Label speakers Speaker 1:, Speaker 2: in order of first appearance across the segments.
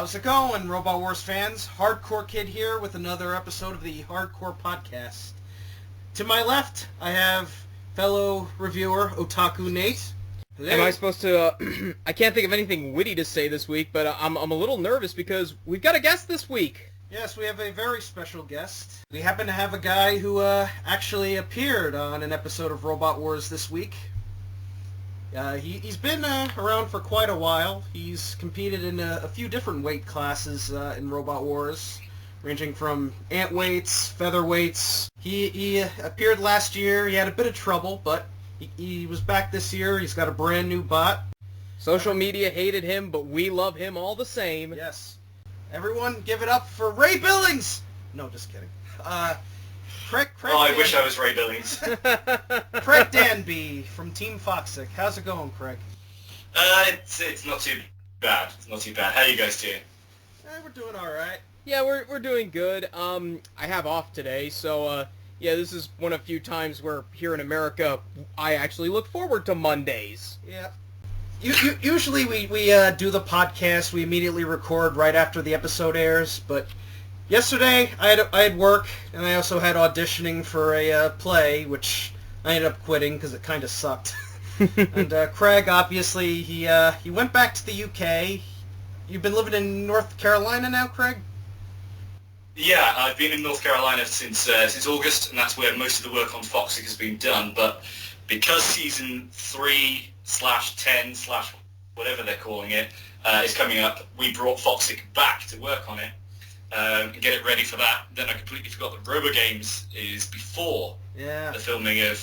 Speaker 1: How's it going, Robot Wars fans? Hardcore Kid here with another episode of the Hardcore Podcast. To my left, I have fellow reviewer Otaku Nate. Hello.
Speaker 2: Am I supposed to, I can't think of anything witty to say this week, but I'm a little nervous because we've got a guest this week.
Speaker 1: Yes, we have a very special guest. We happen to have a guy who actually appeared on an episode of Robot Wars this week. He's been around for quite a while. He's competed in a few different weight classes in Robot Wars, ranging from ant weights, featherweights. He appeared last year. He had a bit of trouble, but he was back this year. He's got a brand new bot.
Speaker 2: Social media hated him, but we love him all the same.
Speaker 1: Yes. Everyone give it up for Ray Billings! No, just kidding. Craig
Speaker 3: I wish I was Ray Billings.
Speaker 1: Craig Danby from Team FOXIC. How's it going, Craig?
Speaker 3: It's not too bad. It's not too bad. How you guys doing?
Speaker 1: We're doing all right.
Speaker 2: Yeah, we're doing good. I have off today, so yeah, this is one of the few times where here in America I actually look forward to Mondays.
Speaker 1: Yeah. Usually we do the podcast, we immediately record right after the episode airs, but yesterday I had work, and I also had auditioning for a play, which I ended up quitting because it kind of sucked. And Craig, obviously, he went back to the UK. You've been living in North Carolina now, Craig?
Speaker 3: Yeah, I've been in North Carolina since August, and that's where most of the work on FOXIC has been done, but because Season 3/10/whatever they're calling it is coming up, we brought FOXIC back to work on it and get it ready for that. Then I completely forgot that RoboGames is before the filming of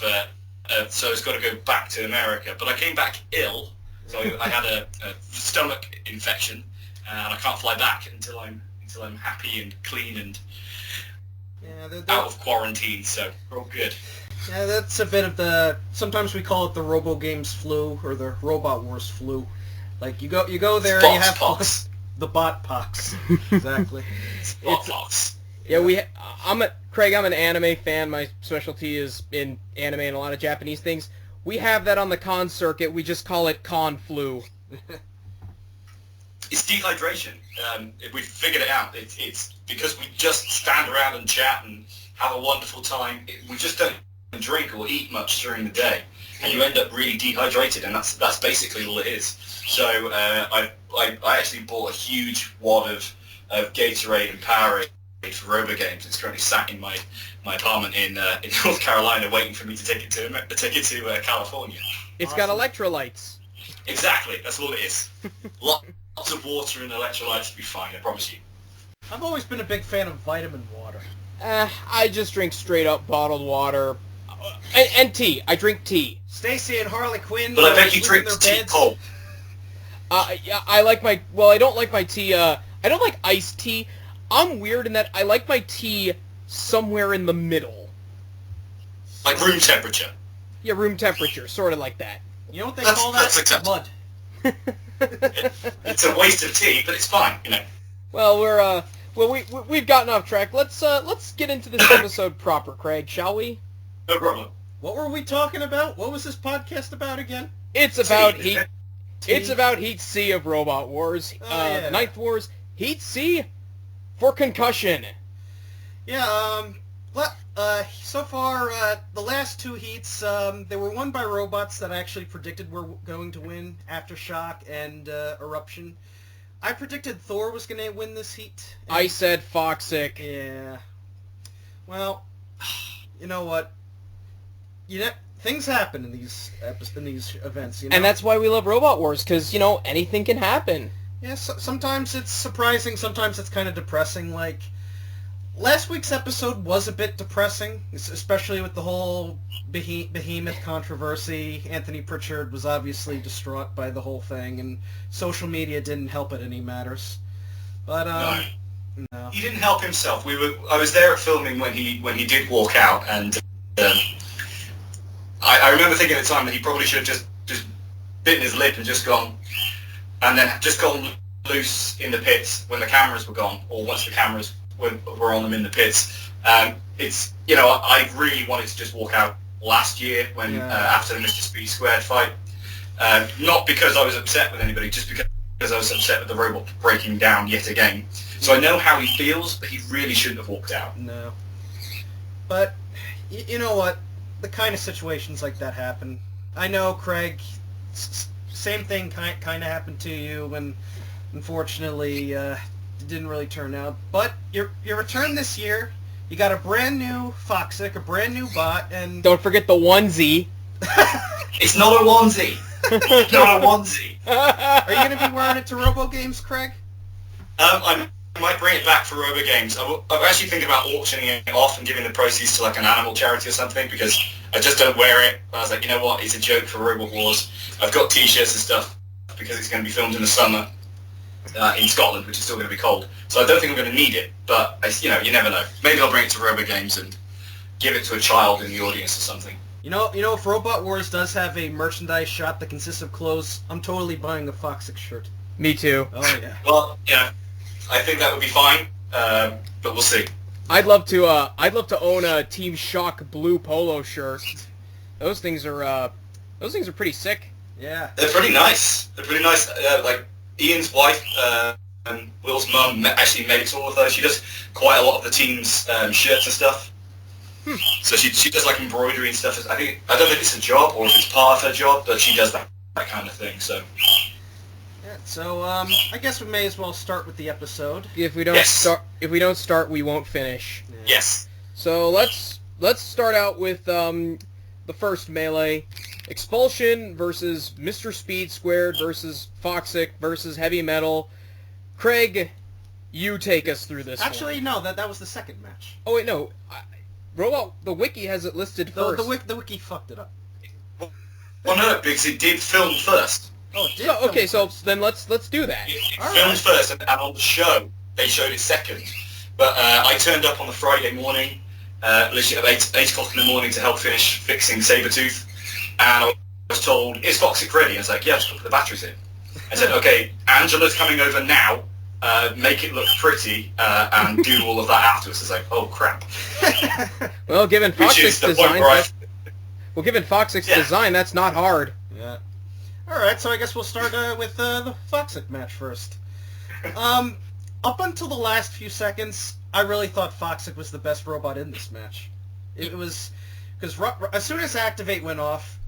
Speaker 3: so it's got to go back to America. But I came back ill, so I had a stomach infection, and I can't fly back until I'm happy and clean and out of quarantine, so we're all good.
Speaker 1: Yeah, that's a bit of the, sometimes we call it the RoboGames flu, or the Robot Wars flu. Like, you go there and you have
Speaker 3: pox.
Speaker 1: The bot pox. Exactly.
Speaker 3: Bot pox.
Speaker 2: Yeah, Craig, I'm an anime fan. My specialty is in anime and a lot of Japanese things. We have that on the con circuit. We just call it con flu.
Speaker 3: It's dehydration. We figured it out. It's because we just stand around and chat and have a wonderful time. We just don't drink or eat much during the day, and you end up really dehydrated, and that's basically all it is. So I actually bought a huge wad of Gatorade and Powerade for RoboGames. It's currently sat in my apartment in North Carolina, waiting for me to take it to California.
Speaker 2: It's got electrolytes.
Speaker 3: Exactly, that's all it is. Lots of water and electrolytes to be fine, I promise you.
Speaker 1: I've always been a big fan of vitamin water.
Speaker 2: I just drink straight up bottled water. And tea. I drink tea.
Speaker 1: Stacy and Harley Quinn.
Speaker 3: But I bet you drink tea cold.
Speaker 2: Yeah, I like my... Well, I don't like my tea... I don't like iced tea. I'm weird in that I like my tea somewhere in the middle.
Speaker 3: Like room temperature.
Speaker 2: Yeah, room temperature. Sort of like that.
Speaker 1: You know what they call that?
Speaker 3: That's acceptable.
Speaker 1: Mud.
Speaker 3: It's a waste of tea, but it's fine, you know.
Speaker 2: Well, we've gotten off track. Let's get into this episode proper, Craig, shall we?
Speaker 3: No problem.
Speaker 1: What were we talking about? What was this podcast about again?
Speaker 2: It's about Heat. It's about Heat C of Robot Wars. The Ninth Wars. Heat C for concussion.
Speaker 1: Yeah. So far, the last two heats, they were won by robots that I actually predicted were going to win: Aftershock and Eruption. I predicted Thor was going to win this heat.
Speaker 2: I said FOXIC.
Speaker 1: Yeah. Well, you know what? Things happen in these events, you know?
Speaker 2: And that's why we love Robot Wars, because, anything can happen.
Speaker 1: Yeah, sometimes it's surprising, sometimes it's kind of depressing. Like, last week's episode was a bit depressing, especially with the whole Behemoth controversy. Anthony Pritchard was obviously distraught by the whole thing, and social media didn't help it any matters. But,
Speaker 3: no. He didn't help himself. I was there at filming when he did walk out, and I remember thinking at the time that he probably should have just bitten his lip and just gone loose in the pits when the cameras were gone, or once the cameras were on them in the pits. I really wanted to just walk out last year when after the Mr. Speed Squared fight. Not because I was upset with anybody, just because because I was upset with the robot breaking down yet again. So I know how he feels, but he really shouldn't have walked out.
Speaker 1: No. But, you know what? The kind of situations like that happen. I know, Craig, same thing kind of happened to you when, unfortunately, it didn't really turn out. But your return this year, you got a brand new Foxic, a brand new bot, and...
Speaker 2: Don't forget the onesie.
Speaker 3: It's not a onesie. It's not a onesie.
Speaker 1: Are you going to be wearing it to Robo Games, Craig?
Speaker 3: I might bring it back for Robo Games. I'm actually thinking about auctioning it off and giving the proceeds to like an animal charity or something, because I just don't wear it. I was like, you know what, it's a joke for Robo Wars. I've got t-shirts and stuff because it's going to be filmed in the summer in Scotland, which is still going to be cold. So I don't think I'm going to need it, but you never know. Maybe I'll bring it to Robo Games and give it to a child in the audience or something.
Speaker 1: You know, if Robot Wars does have a merchandise shop that consists of clothes, I'm totally buying a Foxic shirt.
Speaker 2: Me too.
Speaker 1: Oh yeah.
Speaker 3: Well, yeah, I think that would be fine, but we'll see.
Speaker 2: I'd love to own a Team Shock blue polo shirt. Those things are pretty sick.
Speaker 1: Yeah.
Speaker 3: They're pretty nice. Like Ian's wife and Will's mum actually makes all of those. She does quite a lot of the team's shirts and stuff. So she does like embroidery and stuff. I don't know if it's a job or if it's part of her job, but she does that kind of thing. So.
Speaker 1: Yeah, so I guess we may as well start with the episode.
Speaker 2: If we don't start, we won't finish.
Speaker 1: Yeah.
Speaker 3: Yes.
Speaker 2: So let's start out with the first melee. Expulsion versus Mr. Speed Squared versus Foxic versus Heavy Metal. Craig, you take us through this
Speaker 1: Actually,
Speaker 2: one.
Speaker 1: no, that was the second match.
Speaker 2: Oh wait, no. The wiki has it listed first.
Speaker 1: The wiki fucked it up.
Speaker 3: Well, no, because it did film first.
Speaker 1: Oh, it did.
Speaker 2: So, okay, so then let's do that.
Speaker 3: It
Speaker 1: All
Speaker 3: filmed
Speaker 1: right.
Speaker 3: first, and on the show they showed it second. But I turned up on the Friday morning, literally at 8 o'clock in the morning to help finish fixing Sabretooth, and I was told, "Is Foxic ready?" I was like, "Yeah, just put the batteries in." I said, "Okay, Angela's coming over now. Make it look pretty, and do all of that afterwards." It's like, oh crap.
Speaker 2: Well, given
Speaker 3: Which is
Speaker 2: Foxic's
Speaker 3: the point
Speaker 2: design,
Speaker 3: where
Speaker 2: given Foxic's design, that's not hard.
Speaker 1: Yeah. All right, so I guess we'll start with the Foxic match first. Up until the last few seconds, I really thought Foxic was the best robot in this match. It was because as soon as Activate went off,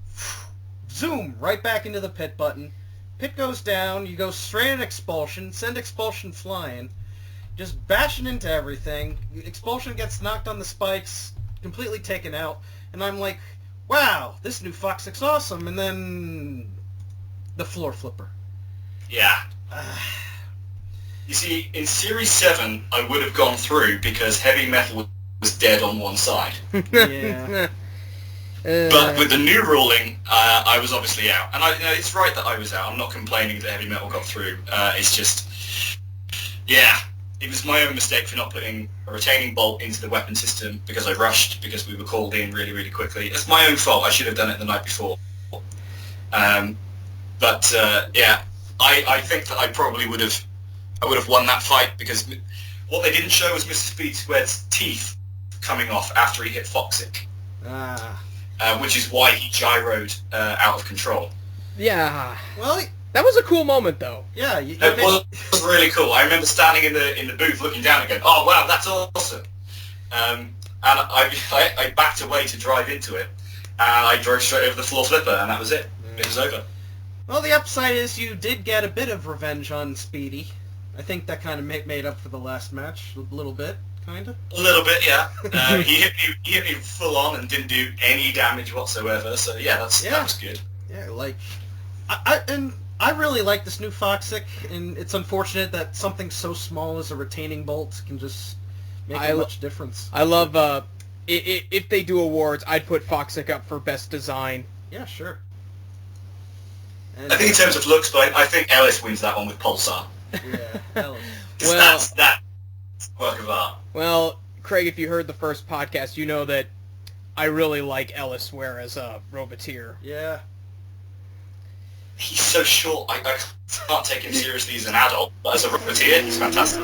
Speaker 1: zoom right back into the pit button. Pit goes down, you go straight at Expulsion, send Expulsion flying, just bashing into everything. Expulsion gets knocked on the spikes, completely taken out, and I'm like, wow, this new Foxic's awesome, and then the floor flipper.
Speaker 3: Yeah. You see, in Series 7, I would have gone through because Heavy Metal was dead on one side.
Speaker 1: Yeah.
Speaker 3: But with the new ruling, I was obviously out. And it's right that I was out. I'm not complaining that Heavy Metal got through. It's just, yeah, it was my own mistake for not putting a retaining bolt into the weapon system because I rushed because we were called in really, really quickly. It's my own fault. I should have done it the night before. But I think that I probably would have won that fight because what they didn't show was Mr. Speed Squared's teeth coming off after he hit Foxic. Which is why he gyroed out of control.
Speaker 2: Yeah.
Speaker 1: Well,
Speaker 2: That was a cool moment, though.
Speaker 1: yeah.
Speaker 3: It was really cool. I remember standing in the booth looking down and going, "Oh wow, that's awesome!" And I backed away to drive into it, and I drove straight over the floor flipper, and that was it. It was over.
Speaker 1: Well, the upside is you did get a bit of revenge on Speedy. I think that kind of made up for the last match a little bit, kind of.
Speaker 3: A little bit, yeah. He hit me full on and didn't do any damage whatsoever. So yeah, that was good.
Speaker 1: Yeah, like I really like this new Foxic, and it's unfortunate that something so small as a retaining bolt can just make a much difference.
Speaker 2: I love if they do awards, I'd put Foxic up for best design.
Speaker 1: Yeah, sure. And,
Speaker 3: I think in terms of looks, but I think Ellis wins that one with Pulsar.
Speaker 1: Yeah, hell.
Speaker 2: Well,
Speaker 3: that's work of art.
Speaker 2: Well, Craig, if you heard the first podcast, you know that I really like Ellis Ware as a Roboteer.
Speaker 1: Yeah.
Speaker 3: He's so short, I can't take him seriously as an adult, but as a Roboteer, he's fantastic.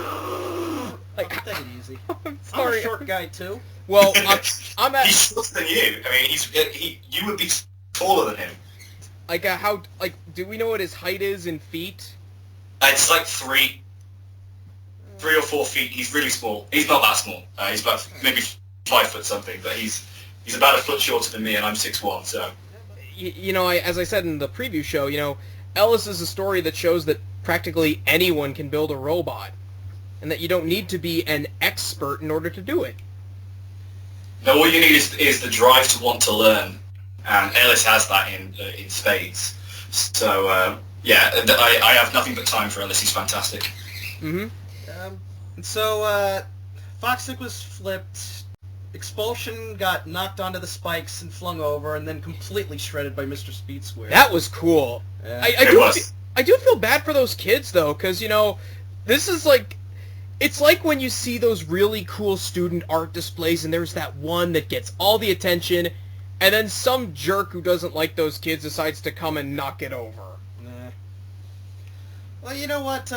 Speaker 2: Like,
Speaker 1: Take it easy.
Speaker 2: I'm
Speaker 1: I'm
Speaker 2: sorry.
Speaker 1: a short guy too.
Speaker 2: Well, I'm at
Speaker 3: He's shorter than you. I mean, you would be taller than him.
Speaker 2: do we know what his height is in feet?
Speaker 3: It's like 3 or 4 feet. He's really small. He's not that small. He's about maybe 5 foot something, but he's about a foot shorter than me, and I'm 6'1", so...
Speaker 2: As I said in the preview show, Ellis is a story that shows that practically anyone can build a robot, and that you don't need to be an expert in order to do it.
Speaker 3: No, all you need is the drive to want to learn, and Ellis has that in spades. So, I have nothing but time for Ellis. He's fantastic.
Speaker 2: Mm-hmm.
Speaker 1: So, Foxic was flipped. Expulsion got knocked onto the spikes and flung over, and then completely shredded by Mr. Speed Square.
Speaker 2: That was cool.
Speaker 1: Yeah.
Speaker 2: I do feel bad for those kids, though, because, this is like... It's like when you see those really cool student art displays, and there's that one that gets all the attention, and then some jerk who doesn't like those kids decides to come and knock it over.
Speaker 1: Nah. Well, you know what,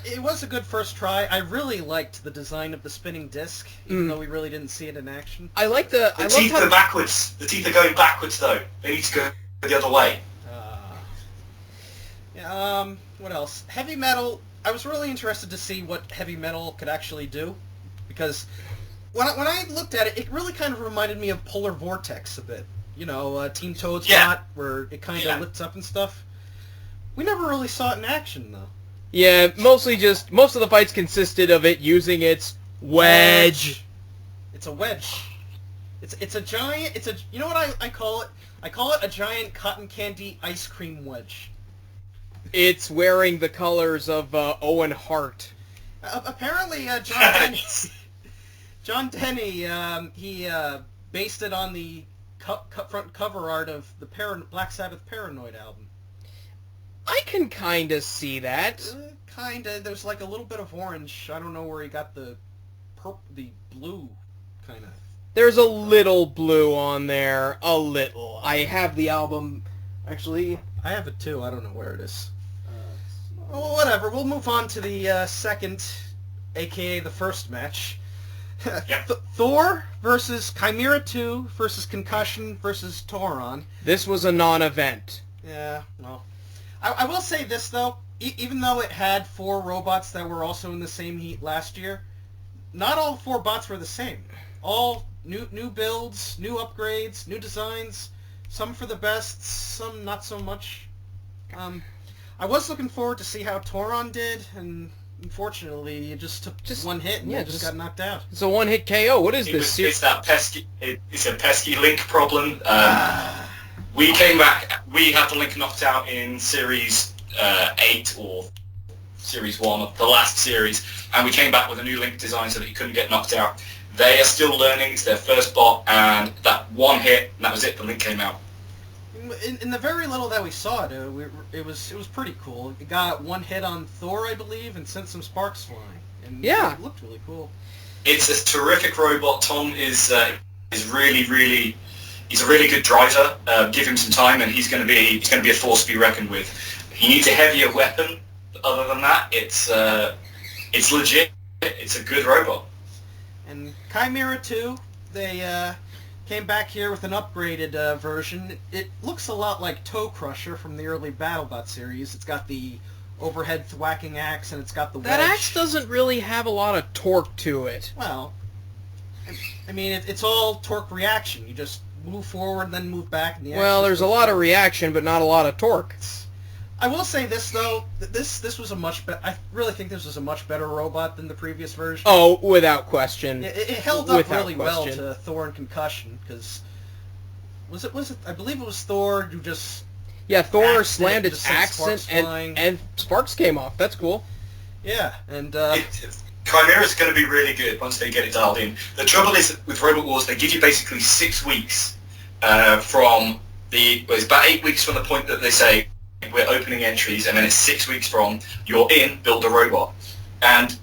Speaker 1: it was a good first try. I really liked the design of the spinning disc, even though we really didn't see it in action.
Speaker 2: I like the...
Speaker 3: The teeth are backwards. The teeth are going backwards, though. They need to go the other way.
Speaker 1: What else? Heavy Metal... I was really interested to see what Heavy Metal could actually do, because when I looked at it, it really kind of reminded me of Polar Vortex a bit. Team Toad's shot, where it kind of lifts up and stuff. We never really saw it in action, though.
Speaker 2: Yeah, most of the fights consisted of it using its wedge.
Speaker 1: It's a wedge. It's a giant. You know what I call it? I call it a giant cotton candy ice cream wedge.
Speaker 2: It's wearing the colors of Owen Hart.
Speaker 1: Apparently, John Denny, he based it on the front cover art of the Black Sabbath Paranoid album.
Speaker 2: I can kind of see that.
Speaker 1: Kind of. There's like a little bit of orange. I don't know where he got the blue, kind of.
Speaker 2: There's a little blue on there. A little. I have the album, actually.
Speaker 1: I have it too. I don't know where it is. Well, whatever. We'll move on to the second, a.k.a. the first match.
Speaker 3: Yep.
Speaker 1: Thor versus Chimera 2 versus Concussion versus Tauron.
Speaker 2: This was a non-event.
Speaker 1: Yeah, well. I will say this, though. Even though it had 4 robots that were also in the same heat last year, not all 4 bots were the same. All new builds, new upgrades, new designs. Some for the best, some not so much. I was looking forward to see how Tauron did, and unfortunately, it just took one hit and just got knocked out.
Speaker 2: It's a one-hit KO. What is this?
Speaker 3: It's that pesky. It's a pesky Link problem. We came back. We had the Link knocked out in Series 8 or Series 1, the last series, and we came back with a new Link design so that he couldn't get knocked out. They are still learning. It's their first bot, and that one hit, and that was it. The Link came out.
Speaker 1: In the very little that we saw it was pretty cool. It got one hit on Thor, I believe, and sent some sparks flying. And it looked really cool.
Speaker 3: It's a terrific robot. Tom is really he's a really good driver. Give him some time, and he's going to be a force to be reckoned with. He needs a heavier weapon. Other than that, it's legit. It's a good robot.
Speaker 1: And Chimera 2, they came back here with an upgraded version. It looks a lot like Toe Crusher from the early BattleBot series. It's got the overhead thwacking axe, and it's got the wedge.
Speaker 2: That axe doesn't really have a lot of torque to it.
Speaker 1: Well, I mean, it's all torque reaction. You just move forward, then move back. And the
Speaker 2: well, there's a lot of reaction, but not a lot of torque.
Speaker 1: I will say this, though. This was a much better... I really think this was a much better robot than the previous version.
Speaker 2: Oh, without question.
Speaker 1: It held up really well to Thor and Concussion, because... Was it? I believe it was Thor who just...
Speaker 2: Yeah, Thor slammed its axe and sparks came off. That's cool.
Speaker 1: Yeah, and...
Speaker 3: Chimera's going to be really good once they get it dialed in. The trouble is, with Robot Wars, they give you basically 6 weeks from the... Well, it's about 8 weeks from the point that they say, we're opening entries, and then it's 6 weeks from you're in, build a robot. And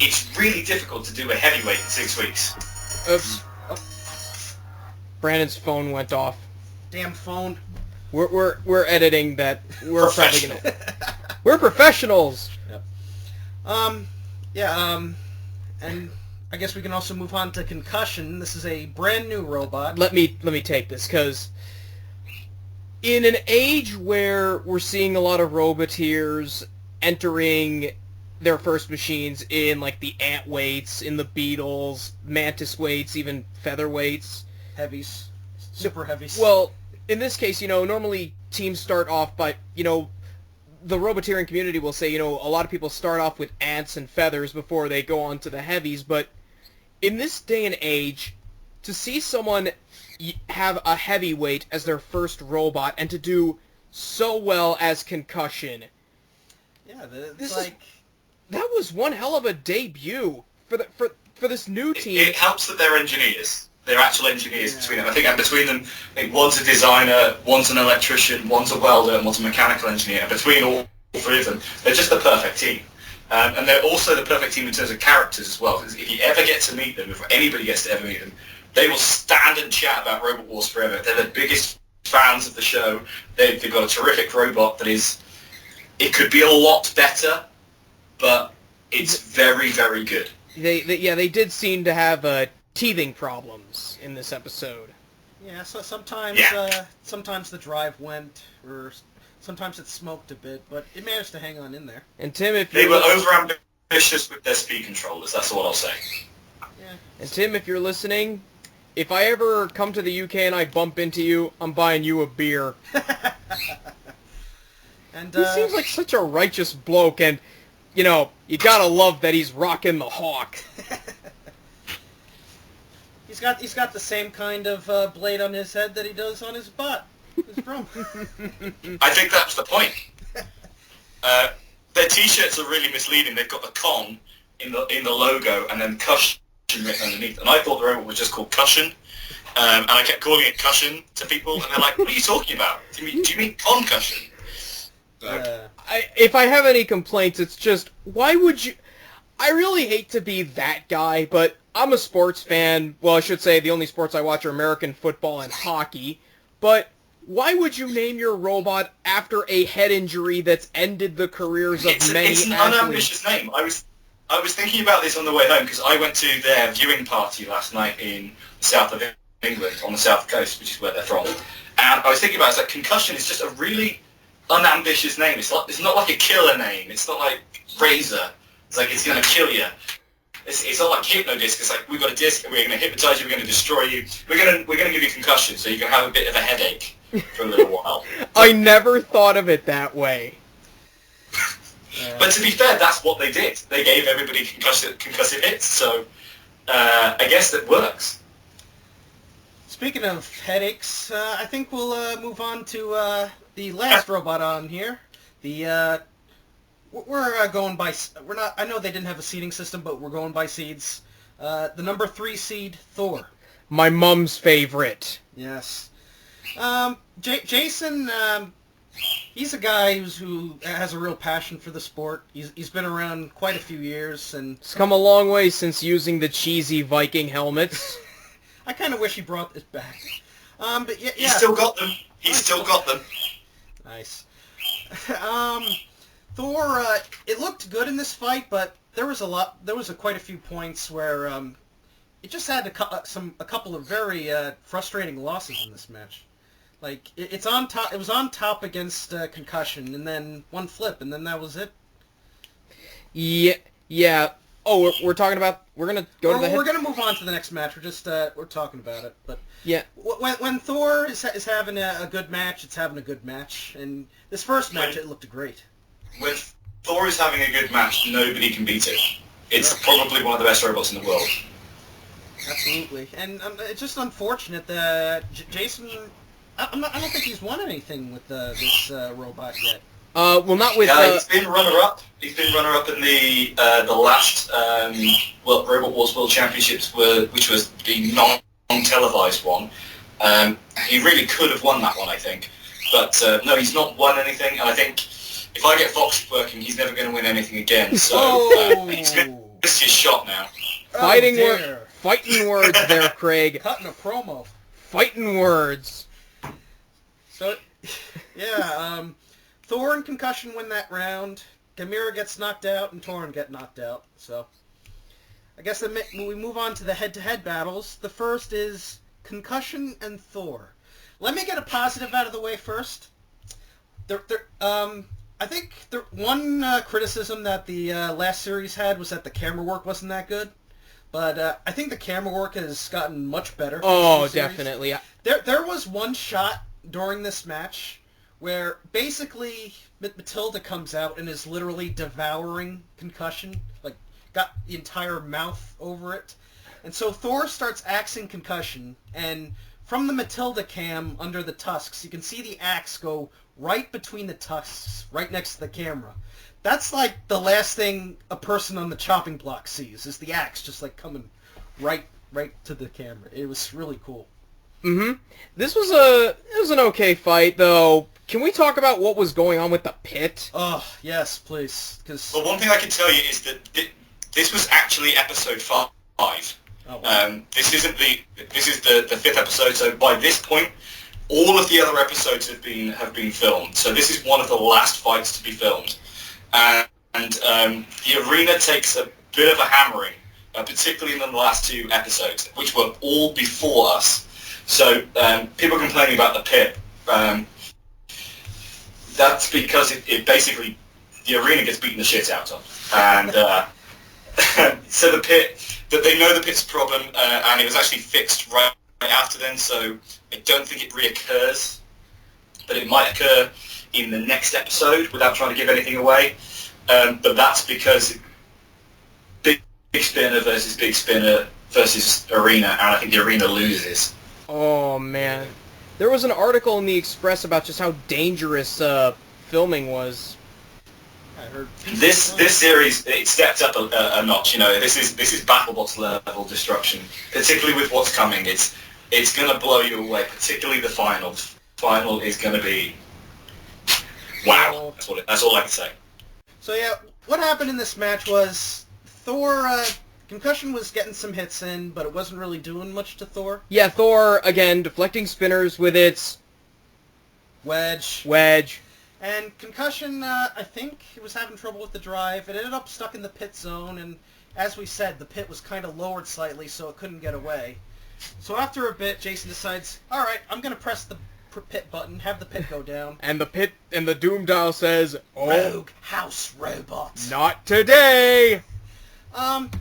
Speaker 3: it's really difficult to do a heavyweight in 6 weeks.
Speaker 2: Oops. Oh. Brandon's phone went off.
Speaker 1: Damn phone.
Speaker 2: We're editing that. We're probably gonna. We're professionals.
Speaker 1: Yep. And I guess we can also move on to Concussion. This is a brand new robot.
Speaker 2: Let me take this, because in an age where we're seeing a lot of roboteers entering their first machines in, like, the ant weights, in the beetles, mantis weights, even featherweights.
Speaker 1: Heavies. Super heavies.
Speaker 2: Well, in this case, normally teams start off by, the Roboteering community will say, a lot of people start off with ants and feathers before they go on to the heavies, but in this day and age, to see someone have a heavyweight as their first robot and to do so well as Concussion, that was one hell of a debut for this new team.
Speaker 3: It helps that they're engineers. They're actual engineers between them. I think between them, one's a designer, one's an electrician, one's a welder, and one's a mechanical engineer. And between all three of them, they're just the perfect team. And they're also the perfect team in terms of characters as well. Because if you ever get to meet them, if anybody gets to ever meet them, they will stand and chat about Robot Wars forever. They're the biggest fans of the show. They've got a terrific robot that is... It could be a lot better, but it's very, very good.
Speaker 2: They did seem to have teething problems in this episode.
Speaker 1: Yeah, so sometimes sometimes the drive went, or sometimes it smoked a bit, but it managed to hang on in there.
Speaker 2: And Tim, if
Speaker 3: they were over-ambitious with their speed controllers, that's what I'll say.
Speaker 1: Yeah.
Speaker 2: And Tim, if you're listening, if I ever come to the UK and I bump into you, I'm buying you a beer.
Speaker 1: And
Speaker 2: he seems like such a righteous bloke, and, you gotta love that he's rocking the Hawk.
Speaker 1: He's got the same kind of blade on his head that he does on his butt. His drum.
Speaker 3: I think that's the point. Their T-shirts are really misleading. They've got the con in the logo and then cushion written underneath. And I thought the robot was just called Cushion. And I kept calling it Cushion to people, and they're like, "What are you talking about? Do you mean concussion?"
Speaker 2: If I have any complaints, it's just, why would you... I really hate to be that guy, but I'm a sports fan. Well, I should say the only sports I watch are American football and hockey. But why would you name your robot after a head injury that's ended the careers of many athletes?
Speaker 3: It's an unambitious name. I was thinking about this on the way home because I went to their viewing party last night in the south of England, on the south coast, which is where they're from. And I was thinking about it, it's like Concussion is just a really unambitious name. It's not like a killer name. It's not like Razor. It's like it's going to kill you. It's not like Hypnodisc. It's like we've got a disc and we're going to hypnotize you. We're going to destroy you. We're going to give you concussion so you can have a bit of a headache for a little while.
Speaker 2: I never thought of it that way.
Speaker 3: But to be fair, that's what they did. They gave everybody concussive hits. So I guess that works.
Speaker 1: Speaking of headaches, I think we'll move on to the last robot on here. We're going by... We're not... I know they didn't have a seeding system, but we're going by seeds. The number 3 seed, Thor.
Speaker 2: My mom's favorite.
Speaker 1: Yes. Jason, he's a guy who has a real passion for the sport. He's been around quite a few years, and...
Speaker 2: He's come a long way since using the cheesy Viking helmets.
Speaker 1: I kind of wish he brought this back. But yeah.
Speaker 3: He's still got them. He's still got them.
Speaker 1: Nice. Thor, it looked good in this fight, but there was quite a few points where it just had a couple of very frustrating losses in this match. Like it was on top against Concussion, and then one flip, and then that was it.
Speaker 2: Yeah. Oh, we're talking about... We're gonna go to the head...
Speaker 1: We're gonna move on to the next match. We're just we're talking about it, but
Speaker 2: yeah.
Speaker 1: When Thor is having a good match, it's having a good match, and this first match it looked great.
Speaker 3: When Thor is having a good match, nobody can beat it. It's probably one of the best robots in the world.
Speaker 1: Absolutely, and it's just unfortunate that Jason. I don't think he's won anything with this robot yet.
Speaker 2: Well, not with...
Speaker 3: He's been runner-up. He's been runner-up in the last Robot Wars World Championships, which was the non-televised one. He really could have won that one, I think. But no, he's not won anything, and I think if I get Fox working, he's never going to win anything again. So he's missed his shot now.
Speaker 2: Fighting words there, Craig.
Speaker 1: Cutting a promo.
Speaker 2: Fighting words.
Speaker 1: So, yeah, Thor and Concussion win that round. Gamera gets knocked out, and Torin get knocked out. So, I guess we move on to the head-to-head battles. The first is Concussion and Thor. Let me get a positive out of the way first. I think the one criticism that the last series had was that the camera work wasn't that good. But I think the camera work has gotten much better.
Speaker 2: Oh, definitely.
Speaker 1: There was one shot during this match where basically Matilda comes out and is literally devouring Concussion, like got the entire mouth over it. And so Thor starts axing Concussion, and from the Matilda cam under the tusks, you can see the axe go right between the tusks, right next to the camera. That's like the last thing a person on the chopping block sees, is the axe just like coming right to the camera. It was really cool.
Speaker 2: Mm-hmm. It was an okay fight, though. Can we talk about what was going on with the pit?
Speaker 1: Oh, yes, please.
Speaker 3: Well, one thing I can tell you is that this was actually episode 5.
Speaker 1: Oh, wow.
Speaker 3: This is the 5th episode, so by this point, all of the other episodes have been filmed. So this is one of the last fights to be filmed. And the arena takes a bit of a hammering, particularly in the last 2 episodes, which were all before us. So people complaining about the pit. That's because it basically, the arena gets beaten the shit out of. And so the pit, that they know the pit's a problem, and it was actually fixed right after then, so I don't think it reoccurs. But it might occur in the next episode without trying to give anything away. But that's because big spinner versus big spinner versus arena, and I think the arena loses.
Speaker 2: Oh, man. There was an article in the Express about just how dangerous filming was.
Speaker 1: I heard
Speaker 3: this series, it stepped up a notch. You know, this is BattleBots level destruction, particularly with what's coming. It's gonna blow you away, particularly the final. Final is gonna be wow. That's all I can say.
Speaker 1: So yeah, what happened in this match was Thor. Concussion was getting some hits in, but it wasn't really doing much to Thor.
Speaker 2: Yeah, Thor, again, deflecting spinners with its
Speaker 1: Wedge. And Concussion, I think, was having trouble with the drive. It ended up stuck in the pit zone, and as we said, the pit was kind of lowered slightly, so it couldn't get away. So after a bit, Jason decides, all right, I'm going to press the pit button, have the pit go down.
Speaker 2: And the Doom dial says, "Oh,
Speaker 1: Rogue House Robot.
Speaker 2: Not today!"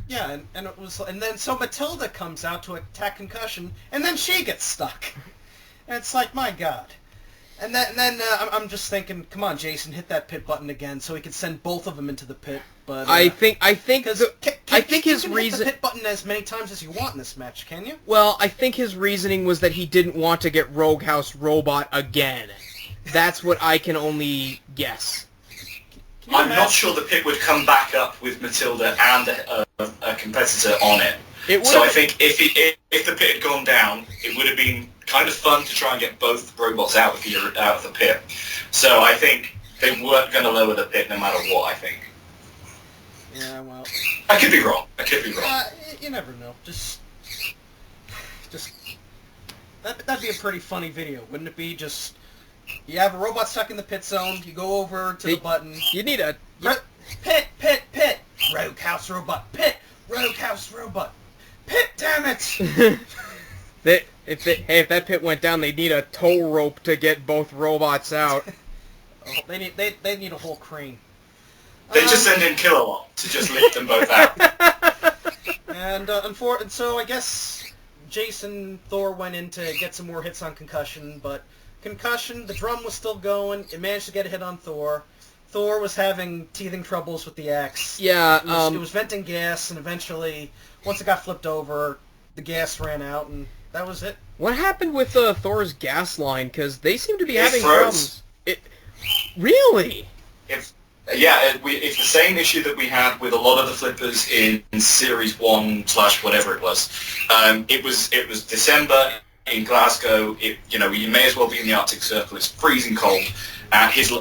Speaker 1: Yeah, and then so Matilda comes out to attack Concussion, and then she gets stuck. And it's like, my God. And then I'm just thinking, come on, Jason, hit that pit button again, so we can send both of them into the pit. But
Speaker 2: I think his
Speaker 1: reason.
Speaker 2: reason.
Speaker 1: Hit the pit button as many times as you want in this match, can you?
Speaker 2: Well, I think his reasoning was that he didn't want to get Rogue House Robot again. That's what I can only guess.
Speaker 3: I'm not sure the pit would come back up with Matilda and a competitor on it. So I think if the pit had gone down, it would have been kind of fun to try and get both robots out of the pit. So I think they weren't going to lower the pit no matter what, I think.
Speaker 1: Yeah, well...
Speaker 3: I could be wrong.
Speaker 1: You never know. Just... That'd be a pretty funny video, wouldn't it be? Just... You have a robot stuck in the pit zone, you go over to the button...
Speaker 2: You need a...
Speaker 1: Pit! Rogue House Robot! Pit! Rogue House Robot! Pit, damn it!
Speaker 2: If that pit went down, they'd need a tow rope to get both robots out.
Speaker 1: Oh, they need a whole crane.
Speaker 3: They just send in Kilowog to just lift them both out.
Speaker 1: And so I guess Thor went in to get some more hits on Concussion, but Concussion, the drum was still going. It managed to get a hit on Thor. Thor was having teething troubles with the axe.
Speaker 2: Yeah,
Speaker 1: it was venting gas, and eventually, once it got flipped over, the gas ran out, and that was it.
Speaker 2: What happened with Thor's gas line? Because they seem to be having
Speaker 3: froze.
Speaker 2: problems. Really?
Speaker 3: It's the same issue that we had with a lot of the flippers in Series 1 / whatever it was. It was December in Glasgow. You may as well be in the Arctic Circle. It's freezing cold, and his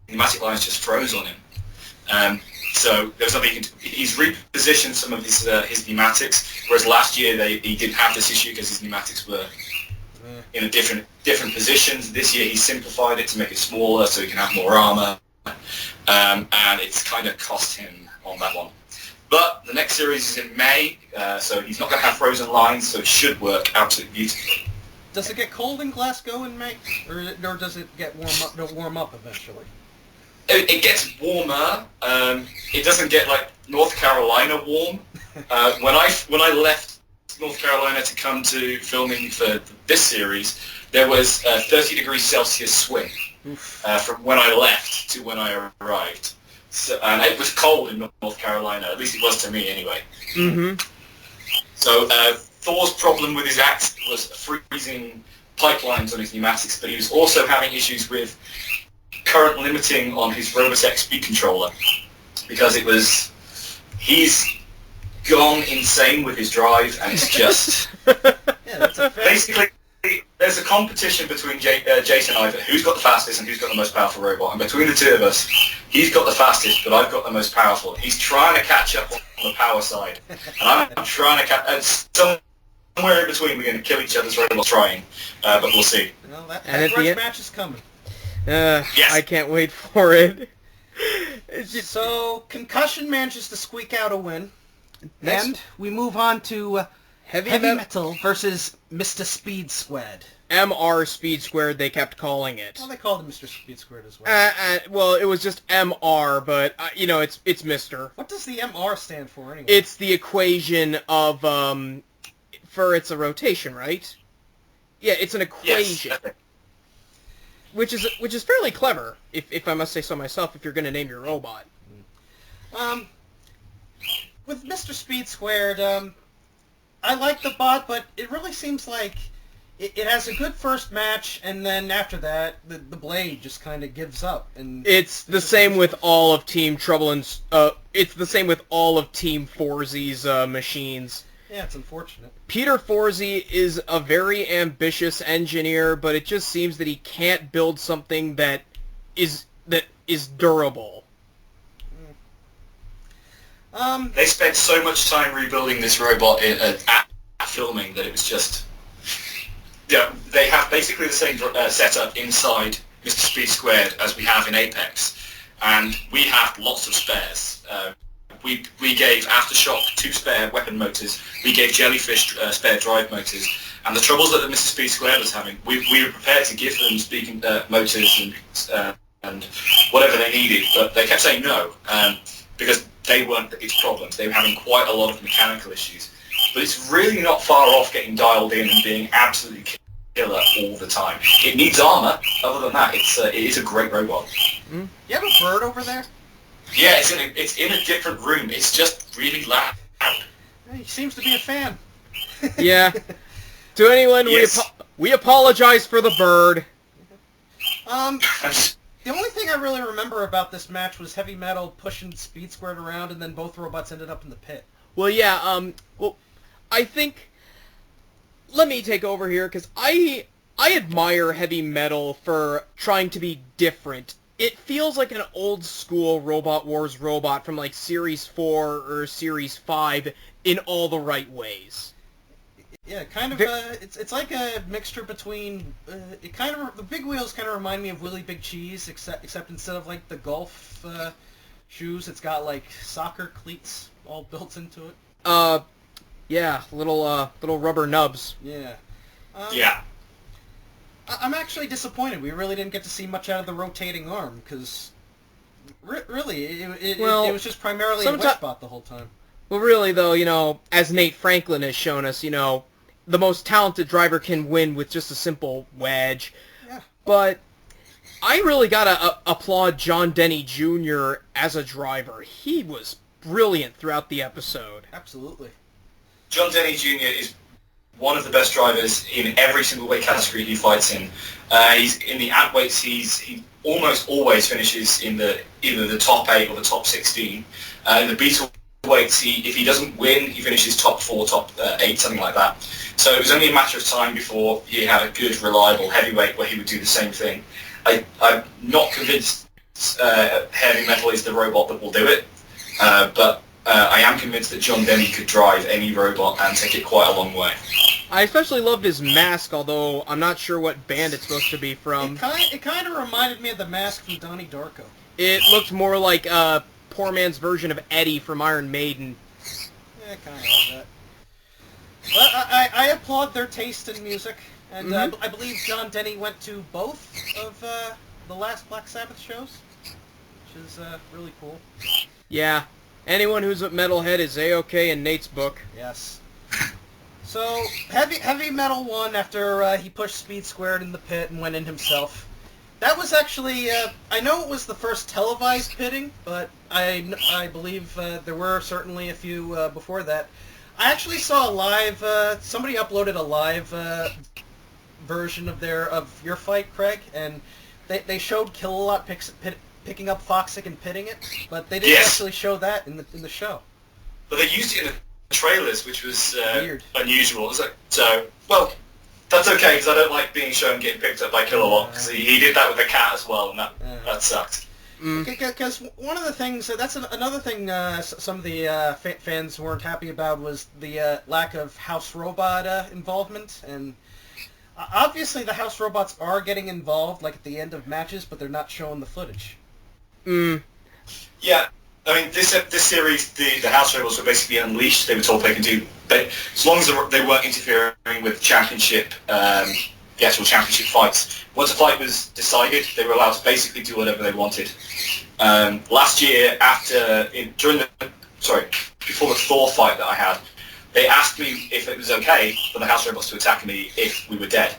Speaker 3: pneumatic lines just froze on him. So there was nothing he could do. He's repositioned some of his pneumatics, whereas last year he didn't have this issue because his pneumatics were in a different positions. This year he simplified it to make it smaller so he can have more armor, and it's kind of cost him on that one. But the next series is in May, so he's not going to have frozen lines, so it should work absolutely beautifully.
Speaker 1: Does it get cold in Glasgow in May, or does it get warm up eventually?
Speaker 3: It gets warmer. It doesn't get like North Carolina warm. When I left North Carolina to come to filming for this series, there was a 30 degrees Celsius swing from when I left to when I arrived. So, and it was cold in North Carolina. At least it was to me, anyway.
Speaker 2: Mm-hmm.
Speaker 3: So Thor's problem with his axe was freezing pipelines on his pneumatics, but he was also having issues with current limiting on his Robotech speed controller because he's gone insane with his drive, and it's just basically there's a competition between Jason and I for who's got the fastest and who's got the most powerful robot, and between the two of us, he's got the fastest, but I've got the most powerful. He's trying to catch up on the power side, and I'm trying to catch. And somewhere in between, we're going to kill each other's robots trying, but we'll see.
Speaker 1: Well, that rush match is coming.
Speaker 2: Yes. I can't wait for it.
Speaker 1: So, Concussion manages to squeak out a win. And we move on to Heavy Metal versus Mr. Speed Squad.
Speaker 2: MR Speed Squared, they kept calling it.
Speaker 1: Well, they called him Mr. Speed Squared as well.
Speaker 2: Well, it was just MR, but, it's Mr.
Speaker 1: What does the MR stand for, anyway?
Speaker 2: It's the equation of, it's a rotation, right? Yeah, it's an equation.
Speaker 3: Yes.
Speaker 2: Which is fairly clever, if I must say so myself, if you're going to name your robot.
Speaker 1: With Mr. Speed Squared, I like the bot, but it really seems like it has a good first match, and then after that, the blade just kind of gives up. And
Speaker 2: it's the same with all of Team Trouble and it's the same with all of Team Forzy's machines.
Speaker 1: Yeah, it's unfortunate.
Speaker 2: Peter Forzy is a very ambitious engineer, but it just seems that he can't build something that is durable.
Speaker 3: They spent so much time rebuilding this robot at filming that it was just... Yeah, they have basically the same setup inside Mr. Speed Squared as we have in Apex, and we have lots of spares. We gave Aftershock 2 spare weapon motors, we gave Jellyfish spare drive motors, and the troubles that the Mr. Speed Squared was having, we were prepared to give them speaking motors and whatever they needed, but they kept saying no, because they weren't its problems. They were having quite a lot of mechanical issues. But it's really not far off getting dialed in and being absolutely killer all the time. It needs armor. Other than that, it is a great robot.
Speaker 1: You have a bird over there?
Speaker 3: Yeah, it's in a different room. It's just really loud.
Speaker 1: He seems to be a fan.
Speaker 2: Yeah. To anyone, yes. we apologize for the bird.
Speaker 1: The only thing I really remember about this match was Heavy Metal pushing Speed Squared around, and then both robots ended up in the pit.
Speaker 2: Well, yeah, I think... Let me take over here, because I admire Heavy Metal for trying to be different. It feels like an old-school Robot Wars robot from, like, Series 4 or Series 5 in all the right ways.
Speaker 1: Yeah, kind of, it's like a mixture between, the big wheels kind of remind me of Willy Big Cheese, except instead of, like, the golf shoes, it's got, like, soccer cleats all built into it.
Speaker 2: Yeah, little rubber nubs.
Speaker 1: Yeah.
Speaker 3: Yeah.
Speaker 1: I'm actually disappointed. We really didn't get to see much out of the rotating arm, because, really, it was just primarily a wet spot the whole time.
Speaker 2: Well, really, though, as Nate Franklin has shown us, the most talented driver can win with just a simple wedge.
Speaker 1: Yeah.
Speaker 2: But I really gotta applaud John Denny Jr. as a driver. He was brilliant throughout the episode.
Speaker 1: Absolutely.
Speaker 3: John Denny Jr. is one of the best drivers in every single weight category he fights in. He's in the ad weights. He almost always finishes in either the top 8 or the top 16. In the beta weights, if he doesn't win, he finishes top 4, top 8, something like that. So it was only a matter of time before he had a good, reliable heavyweight where he would do the same thing. I'm not convinced Heavy Metal is the robot that will do it, but I am convinced that John Denny could drive any robot and take it quite a long way.
Speaker 2: I especially loved his mask, although I'm not sure what band it's supposed to be from.
Speaker 1: It kind of reminded me of the mask from Donnie Darko.
Speaker 2: It looked more like a poor man's version of Eddie from Iron Maiden.
Speaker 1: Yeah, kind of like that. But I applaud their taste in music. And I believe John Denny went to both of the last Black Sabbath shows, which is really cool.
Speaker 2: Yeah. Anyone who's a metalhead is A-OK in Nate's book.
Speaker 1: Yes. So, Heavy Metal won after he pushed Speed Squared in the pit and went in himself. That was actually, I know it was the first televised pitting, but I believe there were certainly a few before that. I actually saw a live, somebody uploaded a live version of your fight, Craig, and they showed Kill-A-Lot picking up Foxic and pitting it, but they didn't actually show that in the show.
Speaker 3: But they used it in the trailers, which was
Speaker 1: Weird.
Speaker 3: Unusual. So, well, that's okay, because I don't like being shown getting picked up by Kill-A-Lot, because he did that with the cat as well, and that sucked.
Speaker 1: Because one of the things, that's another thing some of the fans weren't happy about was the lack of house robot involvement, and obviously the house robots are getting involved, like at the end of matches, but they're not showing the footage.
Speaker 3: Yeah, I mean, this series, the house robots were basically unleashed. They were told they could do, as long as they weren't interfering with championship, the actual championship fights. Once a fight was decided, they were allowed to basically do whatever they wanted. Last year, before the Thor fight that I had, they asked me if it was okay for the house robots to attack me if we were dead.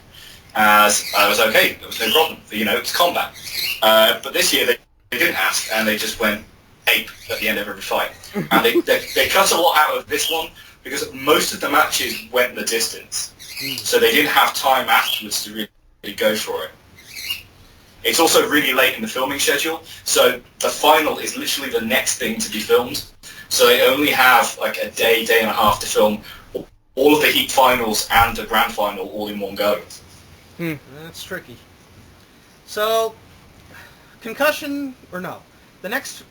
Speaker 3: As I was okay, there was no problem. It's combat. But this year they didn't ask, and they just went ape at the end of every fight. And they cut a lot out of this one because most of the matches went the distance. So they didn't have time afterwards to really go for it. It's also really late in the filming schedule, so the final is literally the next thing to be filmed. So they only have like a day and a half to film all of the heat finals and the grand final all in one go.
Speaker 1: That's tricky. So, Concussion, or no.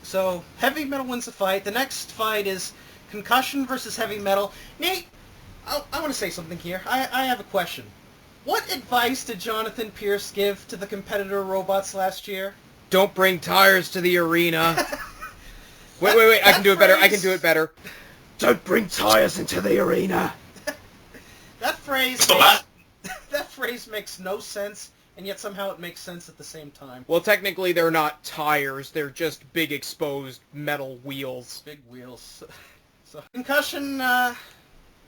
Speaker 1: So Heavy Metal wins the fight. The next fight is Concussion versus Heavy Metal. Nate, I want to say something here. I have a question. What advice did Jonathan Pierce give to the competitor robots last year?
Speaker 2: Don't bring tires to the arena. Wait, I can do it better. Don't bring tires into the arena.
Speaker 1: That phrase makes no sense, and yet somehow it makes sense at the same time.
Speaker 2: Well, technically they're not tires, they're just big exposed metal wheels.
Speaker 1: Big wheels. So Concussion,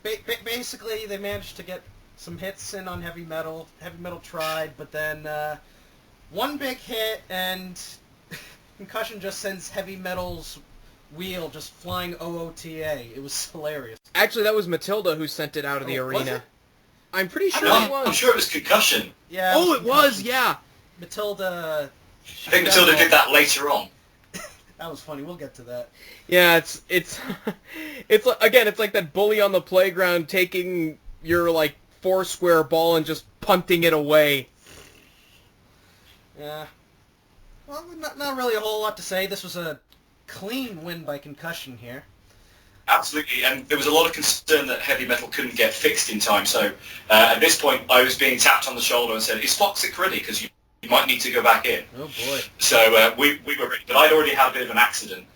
Speaker 1: basically they managed to get some hits in on Heavy Metal. Heavy Metal tried, but then one big hit, and Concussion just sends Heavy Metal's wheel just flying OOTA. It was hilarious.
Speaker 2: Actually, that was Matilda who sent it out of the arena.
Speaker 1: It?
Speaker 2: I'm pretty sure it was.
Speaker 3: I'm sure it was Concussion.
Speaker 1: Yeah.
Speaker 2: Oh, it was, yeah.
Speaker 1: Matilda...
Speaker 3: I think Matilda did that later on.
Speaker 1: That was funny. We'll get to that.
Speaker 2: Yeah, it's again, it's like that bully on the playground taking your, like, 4-square ball and just punting it away.
Speaker 1: Yeah. Well, not really a whole lot to say. This was a clean win by Concussion here.
Speaker 3: Absolutely, and there was a lot of concern that Heavy Metal couldn't get fixed in time, so at this point I was being tapped on the shoulder and said, is Foxic ready? Because you might need to go back in.
Speaker 1: Oh boy.
Speaker 3: So we were ready, but I'd already had a bit of an accident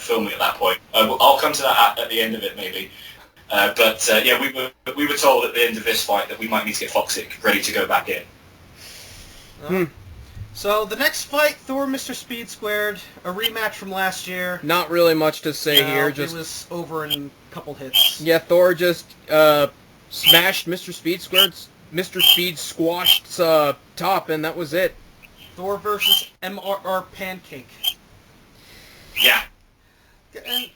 Speaker 3: filming at that point. I'll come to that at the end of it maybe. But yeah, we were told at the end of this fight that we might need to get Foxic ready to go back in.
Speaker 1: So the next fight, Thor, Mr. Speed Squared, a rematch from last year.
Speaker 2: Not really much to say here.
Speaker 1: It was over in a couple hits.
Speaker 2: Yeah, Thor just smashed Mr. Speed Squared's. Mr. Speed squashed top, and that was it.
Speaker 1: Thor versus MRR Pancake.
Speaker 3: Yeah.
Speaker 1: And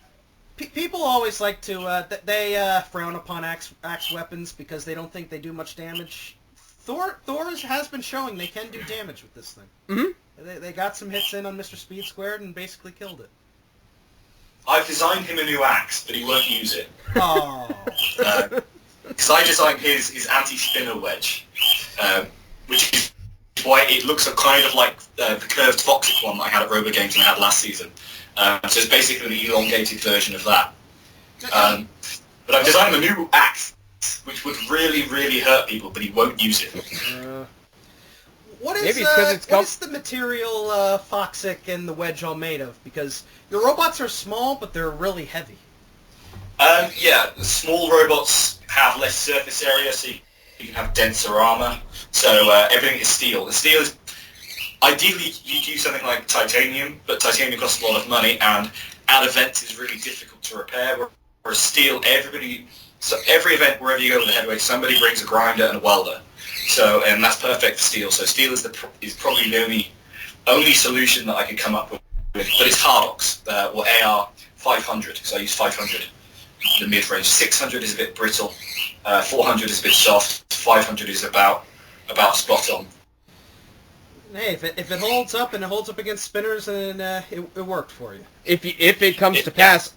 Speaker 1: people always like to, they frown upon axe weapons because they don't think they do much damage. Thor has been showing they can do damage with this thing. Mm-hmm. They got some hits in on Mr. Speed Squared and basically killed it.
Speaker 3: I've designed him a new axe, but he won't use it.
Speaker 1: Oh.
Speaker 3: Because I designed his anti-spinner wedge, which is why it looks kind of like the curved Foxic one that I had at Robo Games and I had last season. So it's basically the elongated version of that. But I've designed him a new axe, which would really, really hurt people, but he won't use it.
Speaker 1: What is,
Speaker 2: Maybe it's because it's
Speaker 1: what is the material Foxic and the wedge all made of? Because your robots are small, but they're really heavy.
Speaker 3: Yeah, small robots have less surface area, so can have denser armor. So everything is steel. The steel is ideally you'd use something like titanium, but titanium costs a lot of money, and at events is really difficult to repair. Whereas steel, so every event wherever you go with the heavyweight, somebody brings a grinder and a welder. So and that's perfect for steel. So steel is probably the only solution that I could come up with. But it's Hardox or AR 500, so I use 500 the mid-range. 600 is a bit brittle, 400 is a bit soft, 500 is about spot on.
Speaker 1: Hey, if it holds up and it holds up against spinners, then it worked for you.
Speaker 2: If it comes to pass,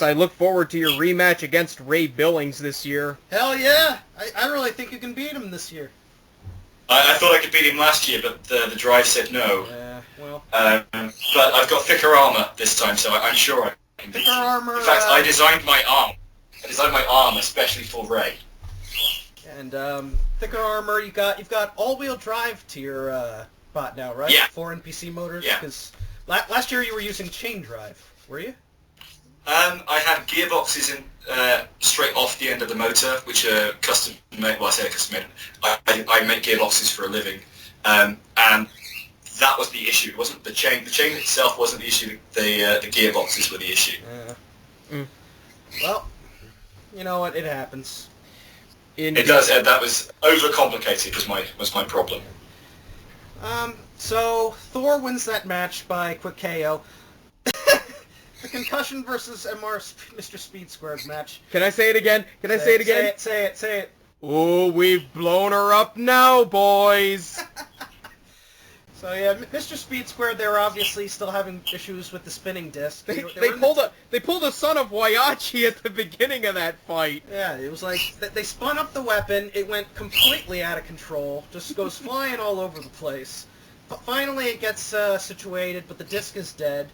Speaker 2: I look forward to your rematch against Ray Billings this year.
Speaker 1: Hell yeah! I really think you can beat him this year.
Speaker 3: I thought I could beat him last year, but the drive said no.
Speaker 1: Yeah, well.
Speaker 3: But I've got thicker armor this time, so I'm sure I can beat
Speaker 1: thicker
Speaker 3: him.
Speaker 1: armor.
Speaker 3: In fact, I designed my arm. I designed my arm especially for Ray.
Speaker 1: And thicker armor. You've got all-wheel drive to your bot now, right?
Speaker 3: Yeah.
Speaker 1: 4 NPC motors.
Speaker 3: Yeah.
Speaker 1: Because last year you were using chain drive, were you?
Speaker 3: I had gearboxes in straight off the end of the motor, which are custom made. Well, I say custom made. I make gearboxes for a living, and that was the issue. It wasn't the chain. The chain itself wasn't the issue. The gearboxes were the issue.
Speaker 1: Well, you know what? It happens.
Speaker 3: It does. That was overcomplicated. Was my problem.
Speaker 1: So Thor wins that match by quick KO. The Concussion versus Mr. Speed Squared match.
Speaker 2: Can I say it again? Can I say it again?
Speaker 1: Say it.
Speaker 2: Oh, we've blown her up now, boys.
Speaker 1: So yeah, Mr. Speed Squared, they were obviously still having issues with the spinning disc.
Speaker 2: They pulled a son of Waiachi at the beginning of that fight.
Speaker 1: Yeah, it was like they spun up the weapon. It went completely out of control. Just goes flying all over the place. But finally, it gets situated, but the disc is dead.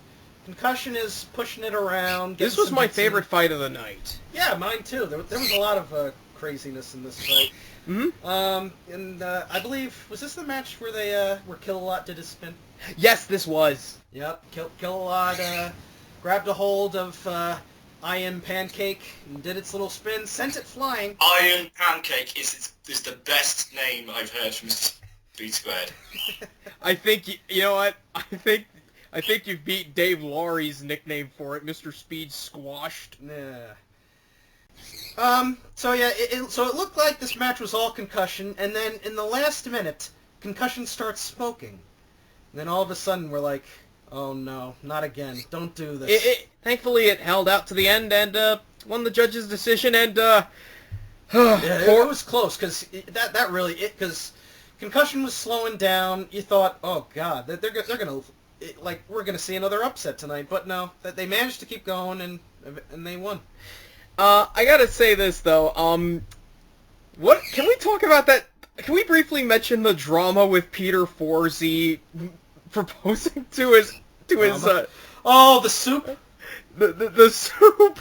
Speaker 1: Concussion is pushing it around.
Speaker 2: This was my favorite fight of the night.
Speaker 1: Yeah, mine too. There was a lot of craziness in this fight.
Speaker 2: Mm-hmm.
Speaker 1: And I believe, was this the match where where Kill-A-Lot did his spin?
Speaker 2: Yes, this was.
Speaker 1: Yep, Kill-A-Lot grabbed a hold of Iron Pancake and did its little spin, sent it flying.
Speaker 3: Iron Pancake is the best name I've heard from Speed Squared.
Speaker 2: I think you know what? I think you've beat Dave Laurie's nickname for it, Mr. Speed Squashed.
Speaker 1: Yeah. So yeah, so it looked like this match was all Concussion, and then in the last minute, Concussion starts smoking. And then all of a sudden we're like, oh no, not again, don't do this.
Speaker 2: Thankfully it held out to the end and won the judge's decision, and
Speaker 1: yeah, it was close, because that really, because Concussion was slowing down. You thought, oh god, they're gonna, like, we're gonna see another upset tonight, but no, that they managed to keep going and they won.
Speaker 2: I gotta say this though. What can we talk about that? Can we briefly mention the drama with Peter Forsey proposing to his
Speaker 1: oh, the soup,
Speaker 2: the soup.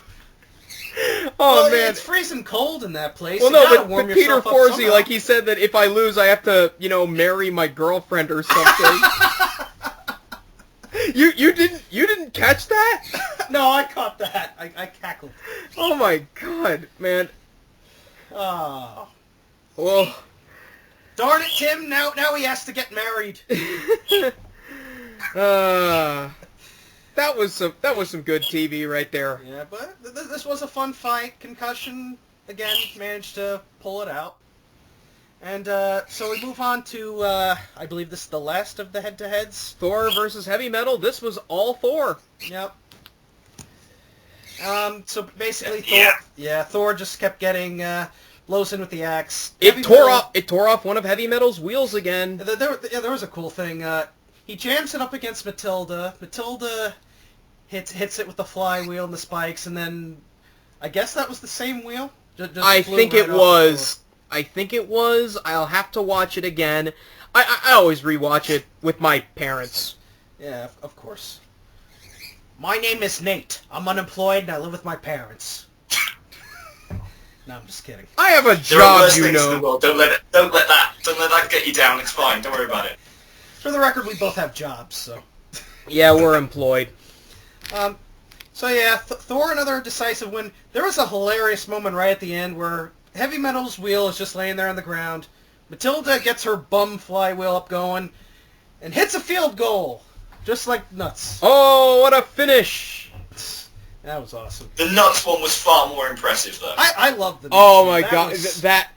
Speaker 2: Oh man,
Speaker 1: it's freezing cold in that place.
Speaker 2: Well,
Speaker 1: you
Speaker 2: but Peter Forsey, like, he said that if I lose, I have to, marry my girlfriend or something. You didn't catch that?
Speaker 1: No, I caught that. I cackled.
Speaker 2: Oh my god, man.
Speaker 1: Oh.
Speaker 2: Well.
Speaker 1: Darn it, Tim! Now he has to get married.
Speaker 2: That was some good TV right there.
Speaker 1: Yeah, but this was a fun fight. Concussion again managed to pull it out. And so we move on to, I believe this is the last of the head-to-heads.
Speaker 2: Thor versus Heavy Metal. This was all Thor.
Speaker 1: Yep. So basically,
Speaker 2: yeah.
Speaker 1: Thor just kept getting blows in with the axe.
Speaker 2: It tore off one of Heavy Metal's wheels again.
Speaker 1: There was a cool thing. He jams it up against Matilda. Matilda hits it with the flywheel and the spikes, and then I guess that was the same wheel.
Speaker 2: I think it was. I'll have to watch it again. I always rewatch it with my parents.
Speaker 1: Yeah, of course. My name is Nate. I'm unemployed and I live with my parents. No, I'm just kidding.
Speaker 2: I have a
Speaker 3: There are
Speaker 2: job,
Speaker 3: worse things in the world. Don't let that get you down. It's fine. Don't worry about it.
Speaker 1: For the record, we both have jobs, so.
Speaker 2: Yeah, we're employed.
Speaker 1: So yeah, Thor, another decisive win. There was a hilarious moment right at the end where Heavy Metal's wheel is just laying there on the ground. Matilda gets her bum flywheel up going and hits a field goal, just like Nuts.
Speaker 2: Oh, what a finish!
Speaker 1: That was awesome.
Speaker 3: The Nuts one was far more impressive, though.
Speaker 1: I love the Nuts.
Speaker 2: Oh my god,
Speaker 1: was...
Speaker 2: that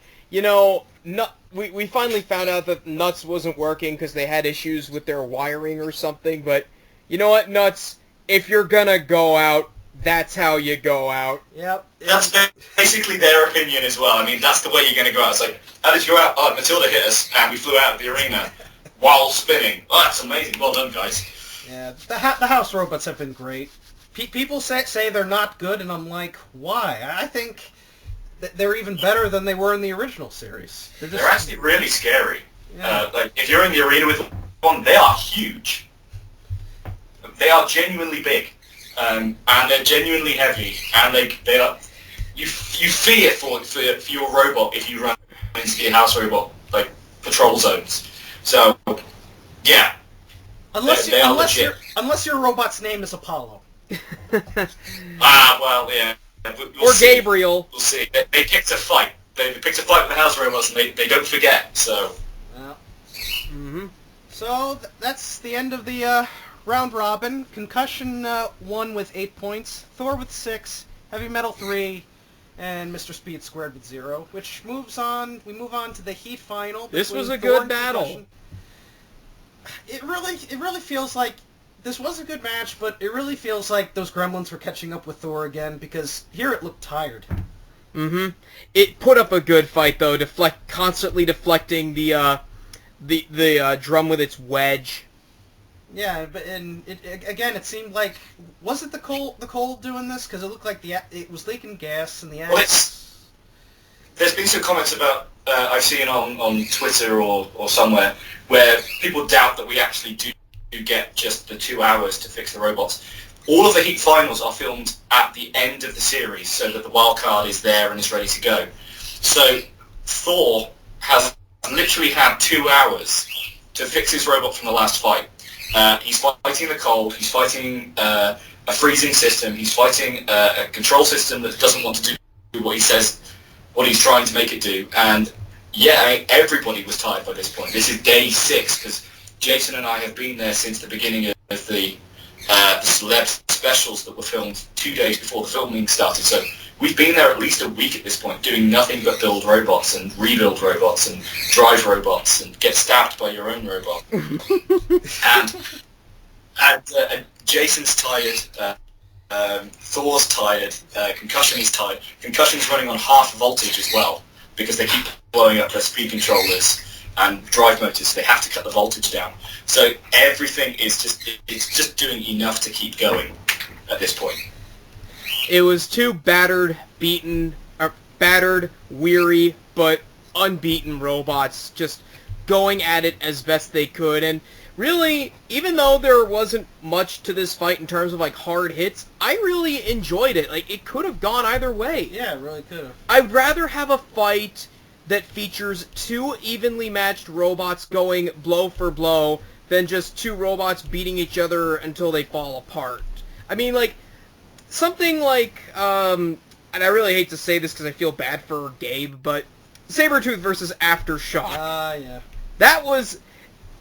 Speaker 2: we finally found out that Nuts wasn't working because they had issues with their wiring or something. But you know what, Nuts? If you're gonna go out, that's how you go out.
Speaker 1: Yep.
Speaker 3: That's basically their opinion as well. I mean, that's the way you're going to go out. It's like, how did you go out? Oh, Matilda hit us, and we flew out of the arena while spinning. Oh, that's amazing. Well done, guys.
Speaker 1: Yeah, the house robots have been great. People say they're not good, and I'm like, why? I think that they're even better than they were in the original series.
Speaker 3: They're actually really scary.
Speaker 1: Yeah.
Speaker 3: Like, if you're in the arena with one, they are huge. They are genuinely big. And they're genuinely heavy, and they are. You fear for your robot if you run into your house robot like patrol zones. So yeah,
Speaker 1: unless your robot's name is Apollo.
Speaker 3: Well, yeah.
Speaker 2: Or Gabriel.
Speaker 3: We'll see. They picked a fight. They picked a fight with the house robots, and they don't forget. So.
Speaker 1: Well. So that's the end of the. Round robin. Concussion won with 8 points, Thor with 6, Heavy Metal 3, and Mr. Speed Squared with 0. Which moves on. We move on to the Heat final.
Speaker 2: This was a
Speaker 1: Thor
Speaker 2: good battle.
Speaker 1: It really feels like this was a good match, but it really feels like those gremlins were catching up with Thor again because here it looked tired.
Speaker 2: It put up a good fight though, constantly deflecting the drum with its wedge.
Speaker 1: Yeah, but it seemed like, was it the coal doing this? Because it looked like it was leaking gas and the axe.
Speaker 3: There's been some comments about I've seen on Twitter or somewhere where people doubt that we actually do get just the 2 hours to fix the robots. All of the Heat finals are filmed at the end of the series so that the wild card is there and is ready to go. So Thor has literally had 2 hours to fix his robot from the last fight. He's fighting the cold, he's fighting a freezing system, he's fighting a control system that doesn't want to do what he says, what he's trying to make it do. And yeah, I mean, everybody was tired by this point. This is day 6, because Jason and I have been there since the beginning of the celeb specials that were filmed 2 days before the filming started. So we've been there at least a week at this point, doing nothing but build robots and rebuild robots and drive robots and get stabbed by your own robot. and Jason's tired, Thor's tired, Concussion is tired. Concussion's running on half voltage as well because they keep blowing up their speed controllers and drive motors. So they have to cut the voltage down. So everything is just doing enough to keep going at this point.
Speaker 2: It was two battered, weary, but unbeaten robots just going at it as best they could. And really, even though there wasn't much to this fight in terms of like hard hits, I really enjoyed it. Like, it could have gone either way.
Speaker 1: Yeah, it really could have.
Speaker 2: I'd rather have a fight that features two evenly matched robots going blow for blow than just two robots beating each other until they fall apart. I mean, like, something like, and I really hate to say this because I feel bad for Gabe, but Sabretooth versus Aftershock.
Speaker 1: Yeah.
Speaker 2: That was...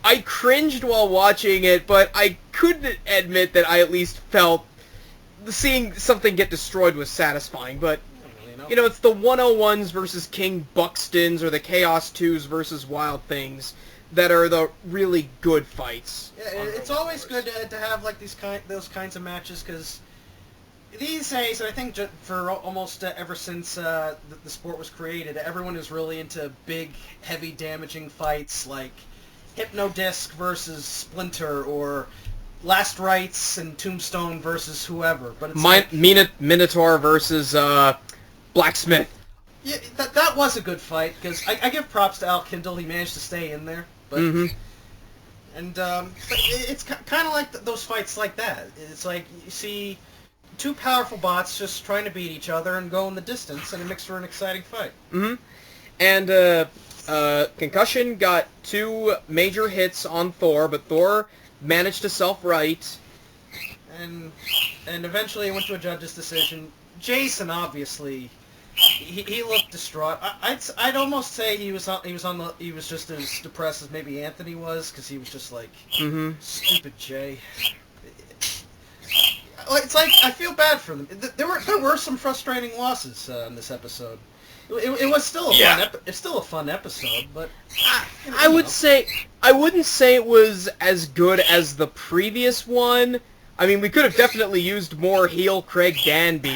Speaker 2: I cringed while watching it, but I couldn't admit that I at least felt seeing something get destroyed was satisfying. But, you know, it's the 101s versus King Buxtons or the Chaos 2s versus Wild Things that are the really good fights.
Speaker 1: Yeah, it's always good to have like those kinds of matches because these days, I think for almost ever since the sport was created, everyone is really into big, heavy, damaging fights like Hypnodisc versus Splinter or Last Rites and Tombstone versus whoever. But it's
Speaker 2: Minotaur versus Blacksmith.
Speaker 1: Yeah, that was a good fight because I give props to Al Kindle. He managed to stay in there. But but it's kind of like those fights like that. It's like you see two powerful bots just trying to beat each other and go in the distance, and it makes for an exciting fight.
Speaker 2: And Concussion got two major hits on Thor, but Thor managed to self-right.
Speaker 1: And eventually it went to a judge's decision. Jason, obviously, He looked distraught. I'd almost say he was just as depressed as maybe Anthony was, because he was just like, stupid Jay. It's like I feel bad for them. There were some frustrating losses in this episode. It was still it's still a fun episode, but
Speaker 2: I wouldn't say it was as good as the previous one. I mean, we could have definitely used more heel Craig Danby.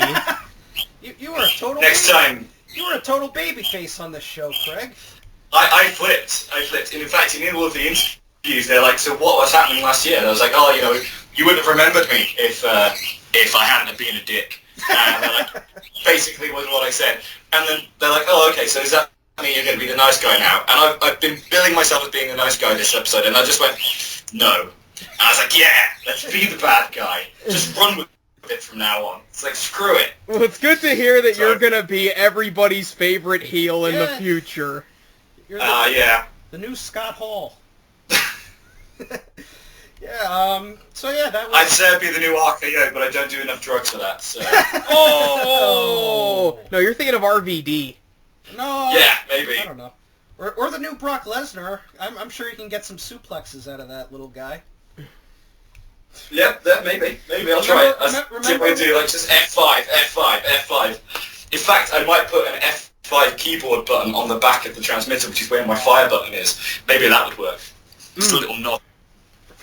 Speaker 1: You were a total
Speaker 3: time.
Speaker 1: You were a total babyface on this show, Craig.
Speaker 3: I flipped. And in fact, in all of the interviews, they're like, "So what was happening last year?" And I was like, "Oh, you wouldn't have remembered me if I hadn't been a dick." And they're like, basically was what I said. And then they're like, "Oh, okay. So does that mean you're going to be the nice guy now?" And I've been billing myself as being the nice guy this episode, and I just went, "No." And I was like, "Yeah, let's be the bad guy. Just run with it from now on." It's like, screw it.
Speaker 2: Well, it's good to hear that you're going to be everybody's favorite heel in the future.
Speaker 1: You're the new Scott Hall. So yeah, that was...
Speaker 3: I'd say I'd be the new RKO, but I don't do enough drugs for that, so...
Speaker 2: Oh! No, you're thinking of RVD.
Speaker 1: No.
Speaker 3: Yeah, maybe.
Speaker 1: I don't know. Or the new Brock Lesnar. I'm sure you can get some suplexes out of that little guy.
Speaker 3: Yep, maybe. I'll try it. I'll see if I can do, like, just F5, F5, F5. In fact, I might put an F5 keyboard button on the back of the transmitter, which is where my fire button is. Maybe that would work. Just a little nod.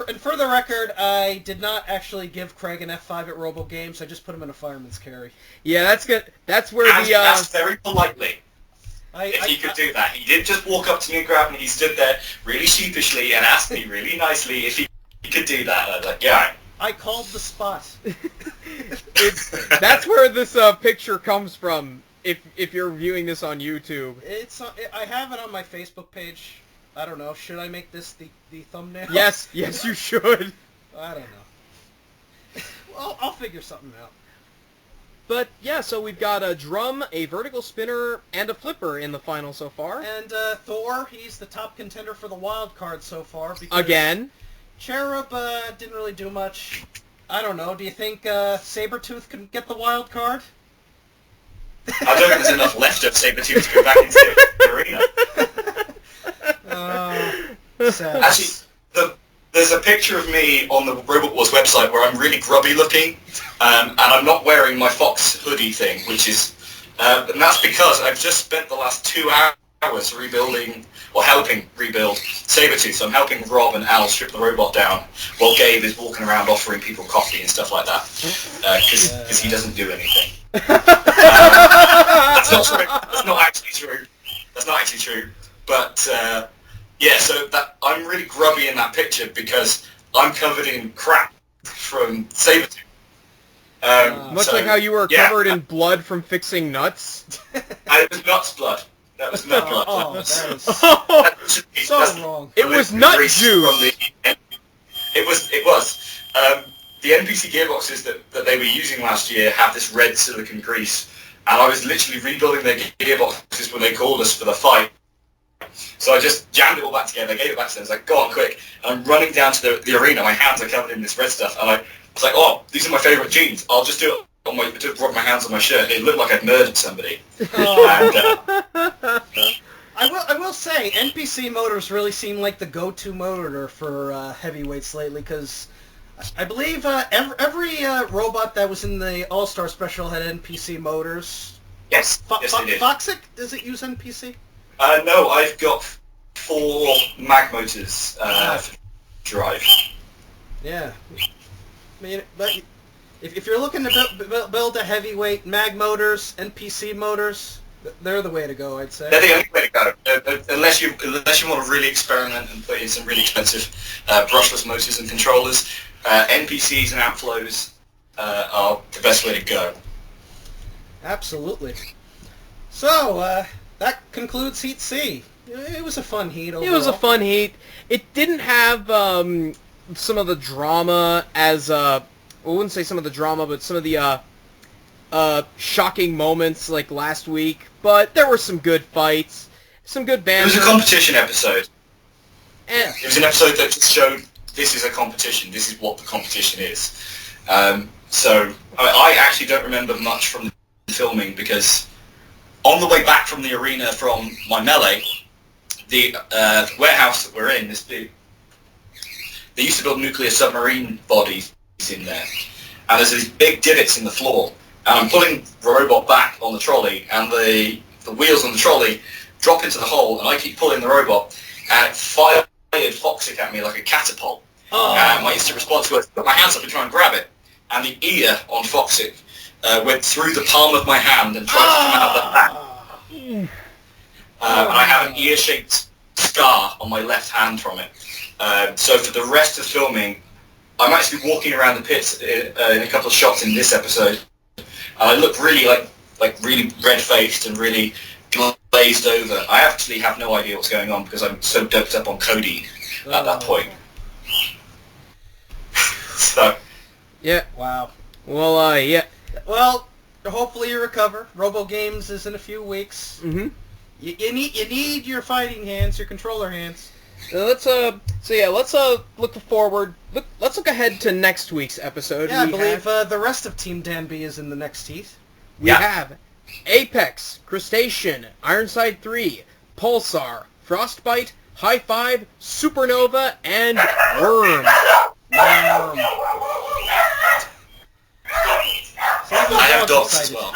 Speaker 1: And for the record, I did not actually give Craig an F5 at Robo Games. I just put him in a fireman's carry.
Speaker 2: Yeah, that's good. That's where
Speaker 3: and asked very politely if he could do that. He didn't just walk up to me and grab me. He stood there really sheepishly and asked me really nicely if he could do that. And I was like, yeah.
Speaker 1: I called the spot.
Speaker 2: That's where this picture comes from. If you're viewing this on YouTube,
Speaker 1: I have it on my Facebook page. I don't know. Should I make this the thumbnail?
Speaker 2: Yes, you should.
Speaker 1: I don't know. Well, I'll figure something out.
Speaker 2: But yeah, so we've got a drum, a vertical spinner, and a flipper in the final so far.
Speaker 1: And Thor, he's the top contender for the wild card so far. Because
Speaker 2: Again.
Speaker 1: Cherub didn't really do much. I don't know. Do you think Sabretooth can get the wild card?
Speaker 3: I don't think there's enough left of Sabretooth to go back into the arena.
Speaker 1: Sad.
Speaker 3: Actually, there's a picture of me on the Robot Wars website where I'm really grubby looking, and I'm not wearing my Fox hoodie thing, which is, and that's because I've just spent the last 2 hours rebuilding, or helping rebuild Sabretooth. So I'm helping Rob and Al strip the robot down, while Gabe is walking around offering people coffee and stuff like that, because he doesn't do anything. That's not true. That's not actually true. But yeah, so that I'm really grubby in that picture because I'm covered in crap from Sabretooth.
Speaker 2: Much like how you were covered in blood from fixing nuts.
Speaker 3: It was nuts blood. That was nut blood.
Speaker 1: Oh, that is so wrong.
Speaker 2: It was nut juice.
Speaker 3: It was. The NPC gearboxes that they were using last year have this red silicon grease, and I was literally rebuilding their gearboxes when they called us for the fight. So I just jammed it all back together, gave it back to them, I was like, go on, quick. And I'm running down to the arena, my hands are covered in this red stuff, and I was like, oh, these are my favourite jeans, I'll just do it to rub my hands on my shirt. It looked like I'd murdered somebody.
Speaker 1: Oh. I will say, NPC motors really seem like the go-to motor for heavyweights lately, because I believe every robot that was in the All-Star Special had NPC motors.
Speaker 3: Yes, yes they did.
Speaker 1: Foxic, does it use NPC?
Speaker 3: No, I've got 4 mag motors for drive.
Speaker 1: Yeah. I mean, but if you're looking to build a heavyweight, mag motors, NPC motors, they're the way to go, I'd say.
Speaker 3: They're the only way to go, unless you want to really experiment and put in some really expensive brushless motors and controllers. NPCs and outflows are the best way to go.
Speaker 1: Absolutely. So, that concludes Heat C. It was a fun heat overall.
Speaker 2: It was a fun heat. It didn't have some of the drama as, I wouldn't say some of the drama, but some of the shocking moments like last week. But there were some good fights, some good banter.
Speaker 3: It was a competition episode.
Speaker 2: And
Speaker 3: it was an episode that just showed this is a competition, this is what the competition is. So I actually don't remember much from the filming because on the way back from the arena from my melee, the warehouse that we're in, they used to build nuclear submarine bodies in there. And there's these big divots in the floor. And I'm pulling the robot back on the trolley, and the wheels on the trolley drop into the hole, and I keep pulling the robot, and it fired Foxic at me like a catapult. And my instant response was put my hands up and try and grab it. And the ear on Foxic went through the palm of my hand and tried to come out of the back. And I have an ear-shaped scar on my left hand from it. So for the rest of filming, I'm actually walking around the pits in a couple of shots in this episode, and I look really like really red-faced and really glazed over. I actually have no idea what's going on because I'm so doped up on codeine at that point. So.
Speaker 2: Yeah.
Speaker 1: Wow.
Speaker 2: Well, yeah.
Speaker 1: Well, hopefully you recover. Robo Games is in a few weeks.
Speaker 2: Mm-hmm.
Speaker 1: You need your fighting hands, your controller hands.
Speaker 2: Let's look forward. Let's look ahead to next week's episode.
Speaker 1: Yeah, I believe the rest of Team Danby is in the next heat.
Speaker 2: We have Apex, Crustacean, Ironside 3, Pulsar, Frostbite, High Five, Supernova, and Worm.
Speaker 3: I have dogs as well.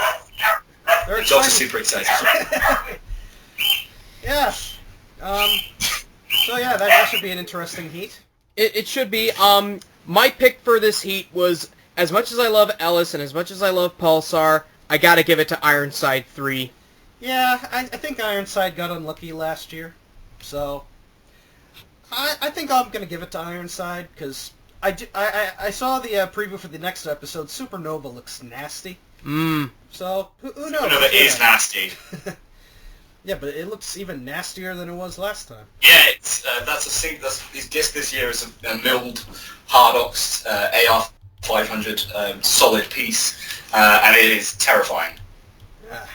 Speaker 3: Dogs are super excited.
Speaker 1: Yeah. So yeah, that should be an interesting heat.
Speaker 2: It should be. My pick for this heat was, as much as I love Ellis and as much as I love Pulsar, I gotta give it to Ironside 3.
Speaker 1: Yeah, I think Ironside got unlucky last year, so I think I'm gonna give it to Ironside because I saw the preview for the next episode. Supernova looks nasty. So who knows?
Speaker 3: Supernova is nasty.
Speaker 1: Yeah, but it looks even nastier than it was last time.
Speaker 3: Yeah, it's his disc this year is a milled Hardox AR500 solid piece, and it is terrifying.
Speaker 1: Yeah.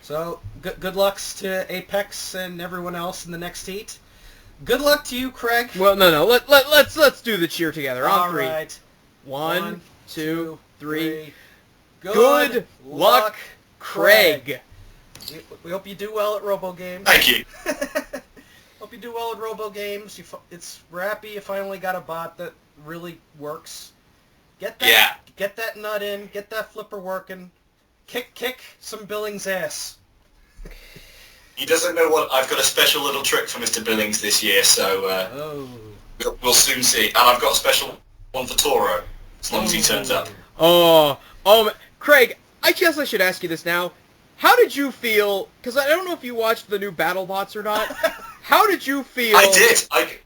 Speaker 1: So good lucks to Apex and everyone else in the next heat. Good luck to you, Craig.
Speaker 2: Well, no. Let's do the cheer together. On three.
Speaker 1: All right.
Speaker 2: 1, 2, 3.
Speaker 1: Good luck,
Speaker 2: Craig.
Speaker 1: We hope you do well at Robo Games.
Speaker 3: Thank you.
Speaker 1: Hope you do well at Robo Games. We're happy you finally got a bot that really works. Get that nut in. Get that flipper working. Kick some Billings ass.
Speaker 3: He doesn't know what I've got a special little trick for Mr. Billings this year, so we'll soon see. And I've got a special one for Toro, as long as he turns up.
Speaker 2: Craig, I guess I should ask you this now. How did you feel? Because I don't know if you watched the new BattleBots or not. How did you feel?
Speaker 3: I did. I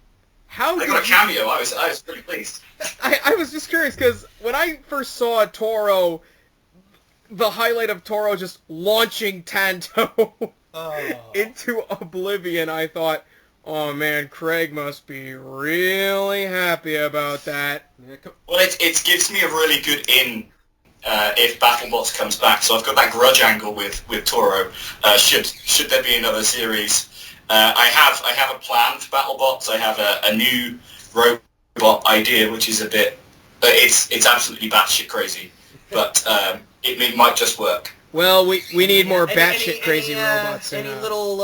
Speaker 3: got a cameo. I was pretty pleased.
Speaker 2: I was just curious because when I first saw Toro, the highlight of Toro just launching Tanto into oblivion, I thought, oh man, Craig must be really happy about that.
Speaker 3: Well, it gives me a really good in. If BattleBots comes back, so I've got that grudge angle with Toro. Should there be another series? I have a plan for BattleBots. I have a new robot idea, which is a bit. It's absolutely batshit crazy, but it might just work.
Speaker 2: Well, we need more batshit crazy robots.
Speaker 1: Any little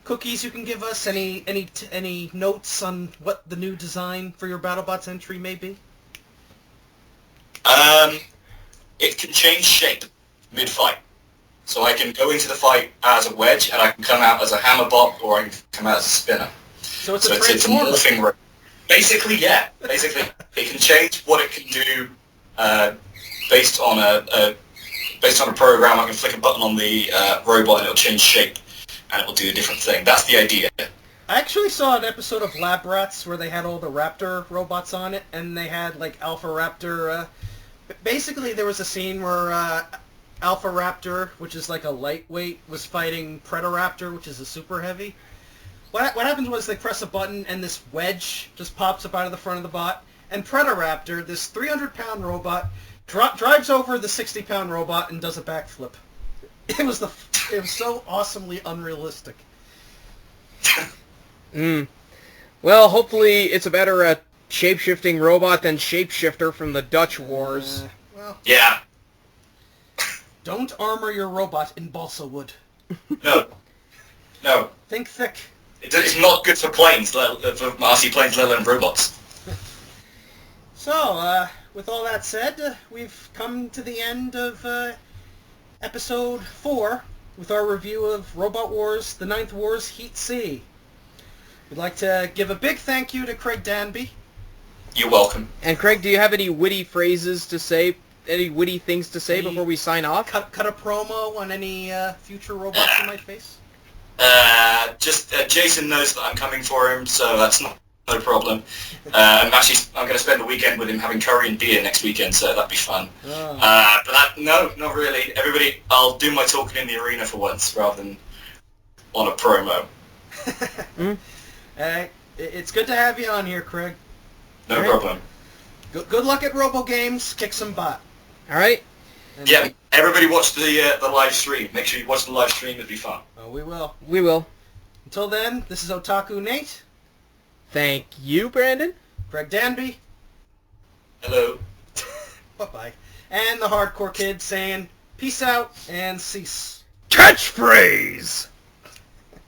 Speaker 1: cookies you can give us? Any notes on what the new design for your BattleBots entry may be?
Speaker 3: It can change shape mid-fight. So I can go into the fight as a wedge, and I can come out as a hammerbot, or I can come out as a spinner.
Speaker 1: So it's
Speaker 3: a morphing robot. Basically, yeah. Basically, it can change what it can do based on a program. I can flick a button on the robot, and it'll change shape, and it will do a different thing. That's the idea.
Speaker 1: I actually saw an episode of Lab Rats where they had all the Raptor robots on it, and they had like Alpha Raptor. Basically, there was a scene where Alpha Raptor, which is like a lightweight, was fighting Predaraptor, which is a super heavy. What happens was they press a button, and this wedge just pops up out of the front of the bot, and Predaraptor, this 300-pound robot, drives over the 60-pound robot and does a backflip. It was so awesomely unrealistic.
Speaker 2: Well, hopefully it's a better shape-shifting robot than Shapeshifter from the Dutch Wars.
Speaker 1: Well,
Speaker 3: yeah.
Speaker 1: Don't armor your robot in balsa wood.
Speaker 3: No. No.
Speaker 1: Think thick.
Speaker 3: It's not good for planes, for RC planes, let alone robots.
Speaker 1: So, with all that said, we've come to the end of episode 4 with our review of Robot Wars, the Ninth Wars Heat C. We'd like to give a big thank you to Craig Danby.
Speaker 3: You're welcome.
Speaker 2: And Craig, do you have any witty phrases to say, any witty things to say before we sign off?
Speaker 1: Cut a promo on any future robots you might face?
Speaker 3: Jason knows that I'm coming for him, so that's no problem. I'm going to spend the weekend with him having curry and beer next weekend, so that'd be fun.
Speaker 1: Oh.
Speaker 3: No, not really. Everybody, I'll do my talking in the arena for once, rather than on a promo.
Speaker 1: It's good to have you on here, Craig.
Speaker 3: No problem.
Speaker 1: Good luck at Robo Games. Kick some butt.
Speaker 2: All right.
Speaker 1: And
Speaker 3: yeah, everybody watch the live stream. Make sure you watch the live stream. It'll be fun.
Speaker 1: Oh, we will.
Speaker 2: We will.
Speaker 1: Until then, this is Otaku Nate.
Speaker 2: Thank you, Brandon.
Speaker 1: Craig Danby.
Speaker 3: Hello.
Speaker 1: Bye-bye. And the Hardcore Kid saying, peace out and cease.
Speaker 2: Catchphrase!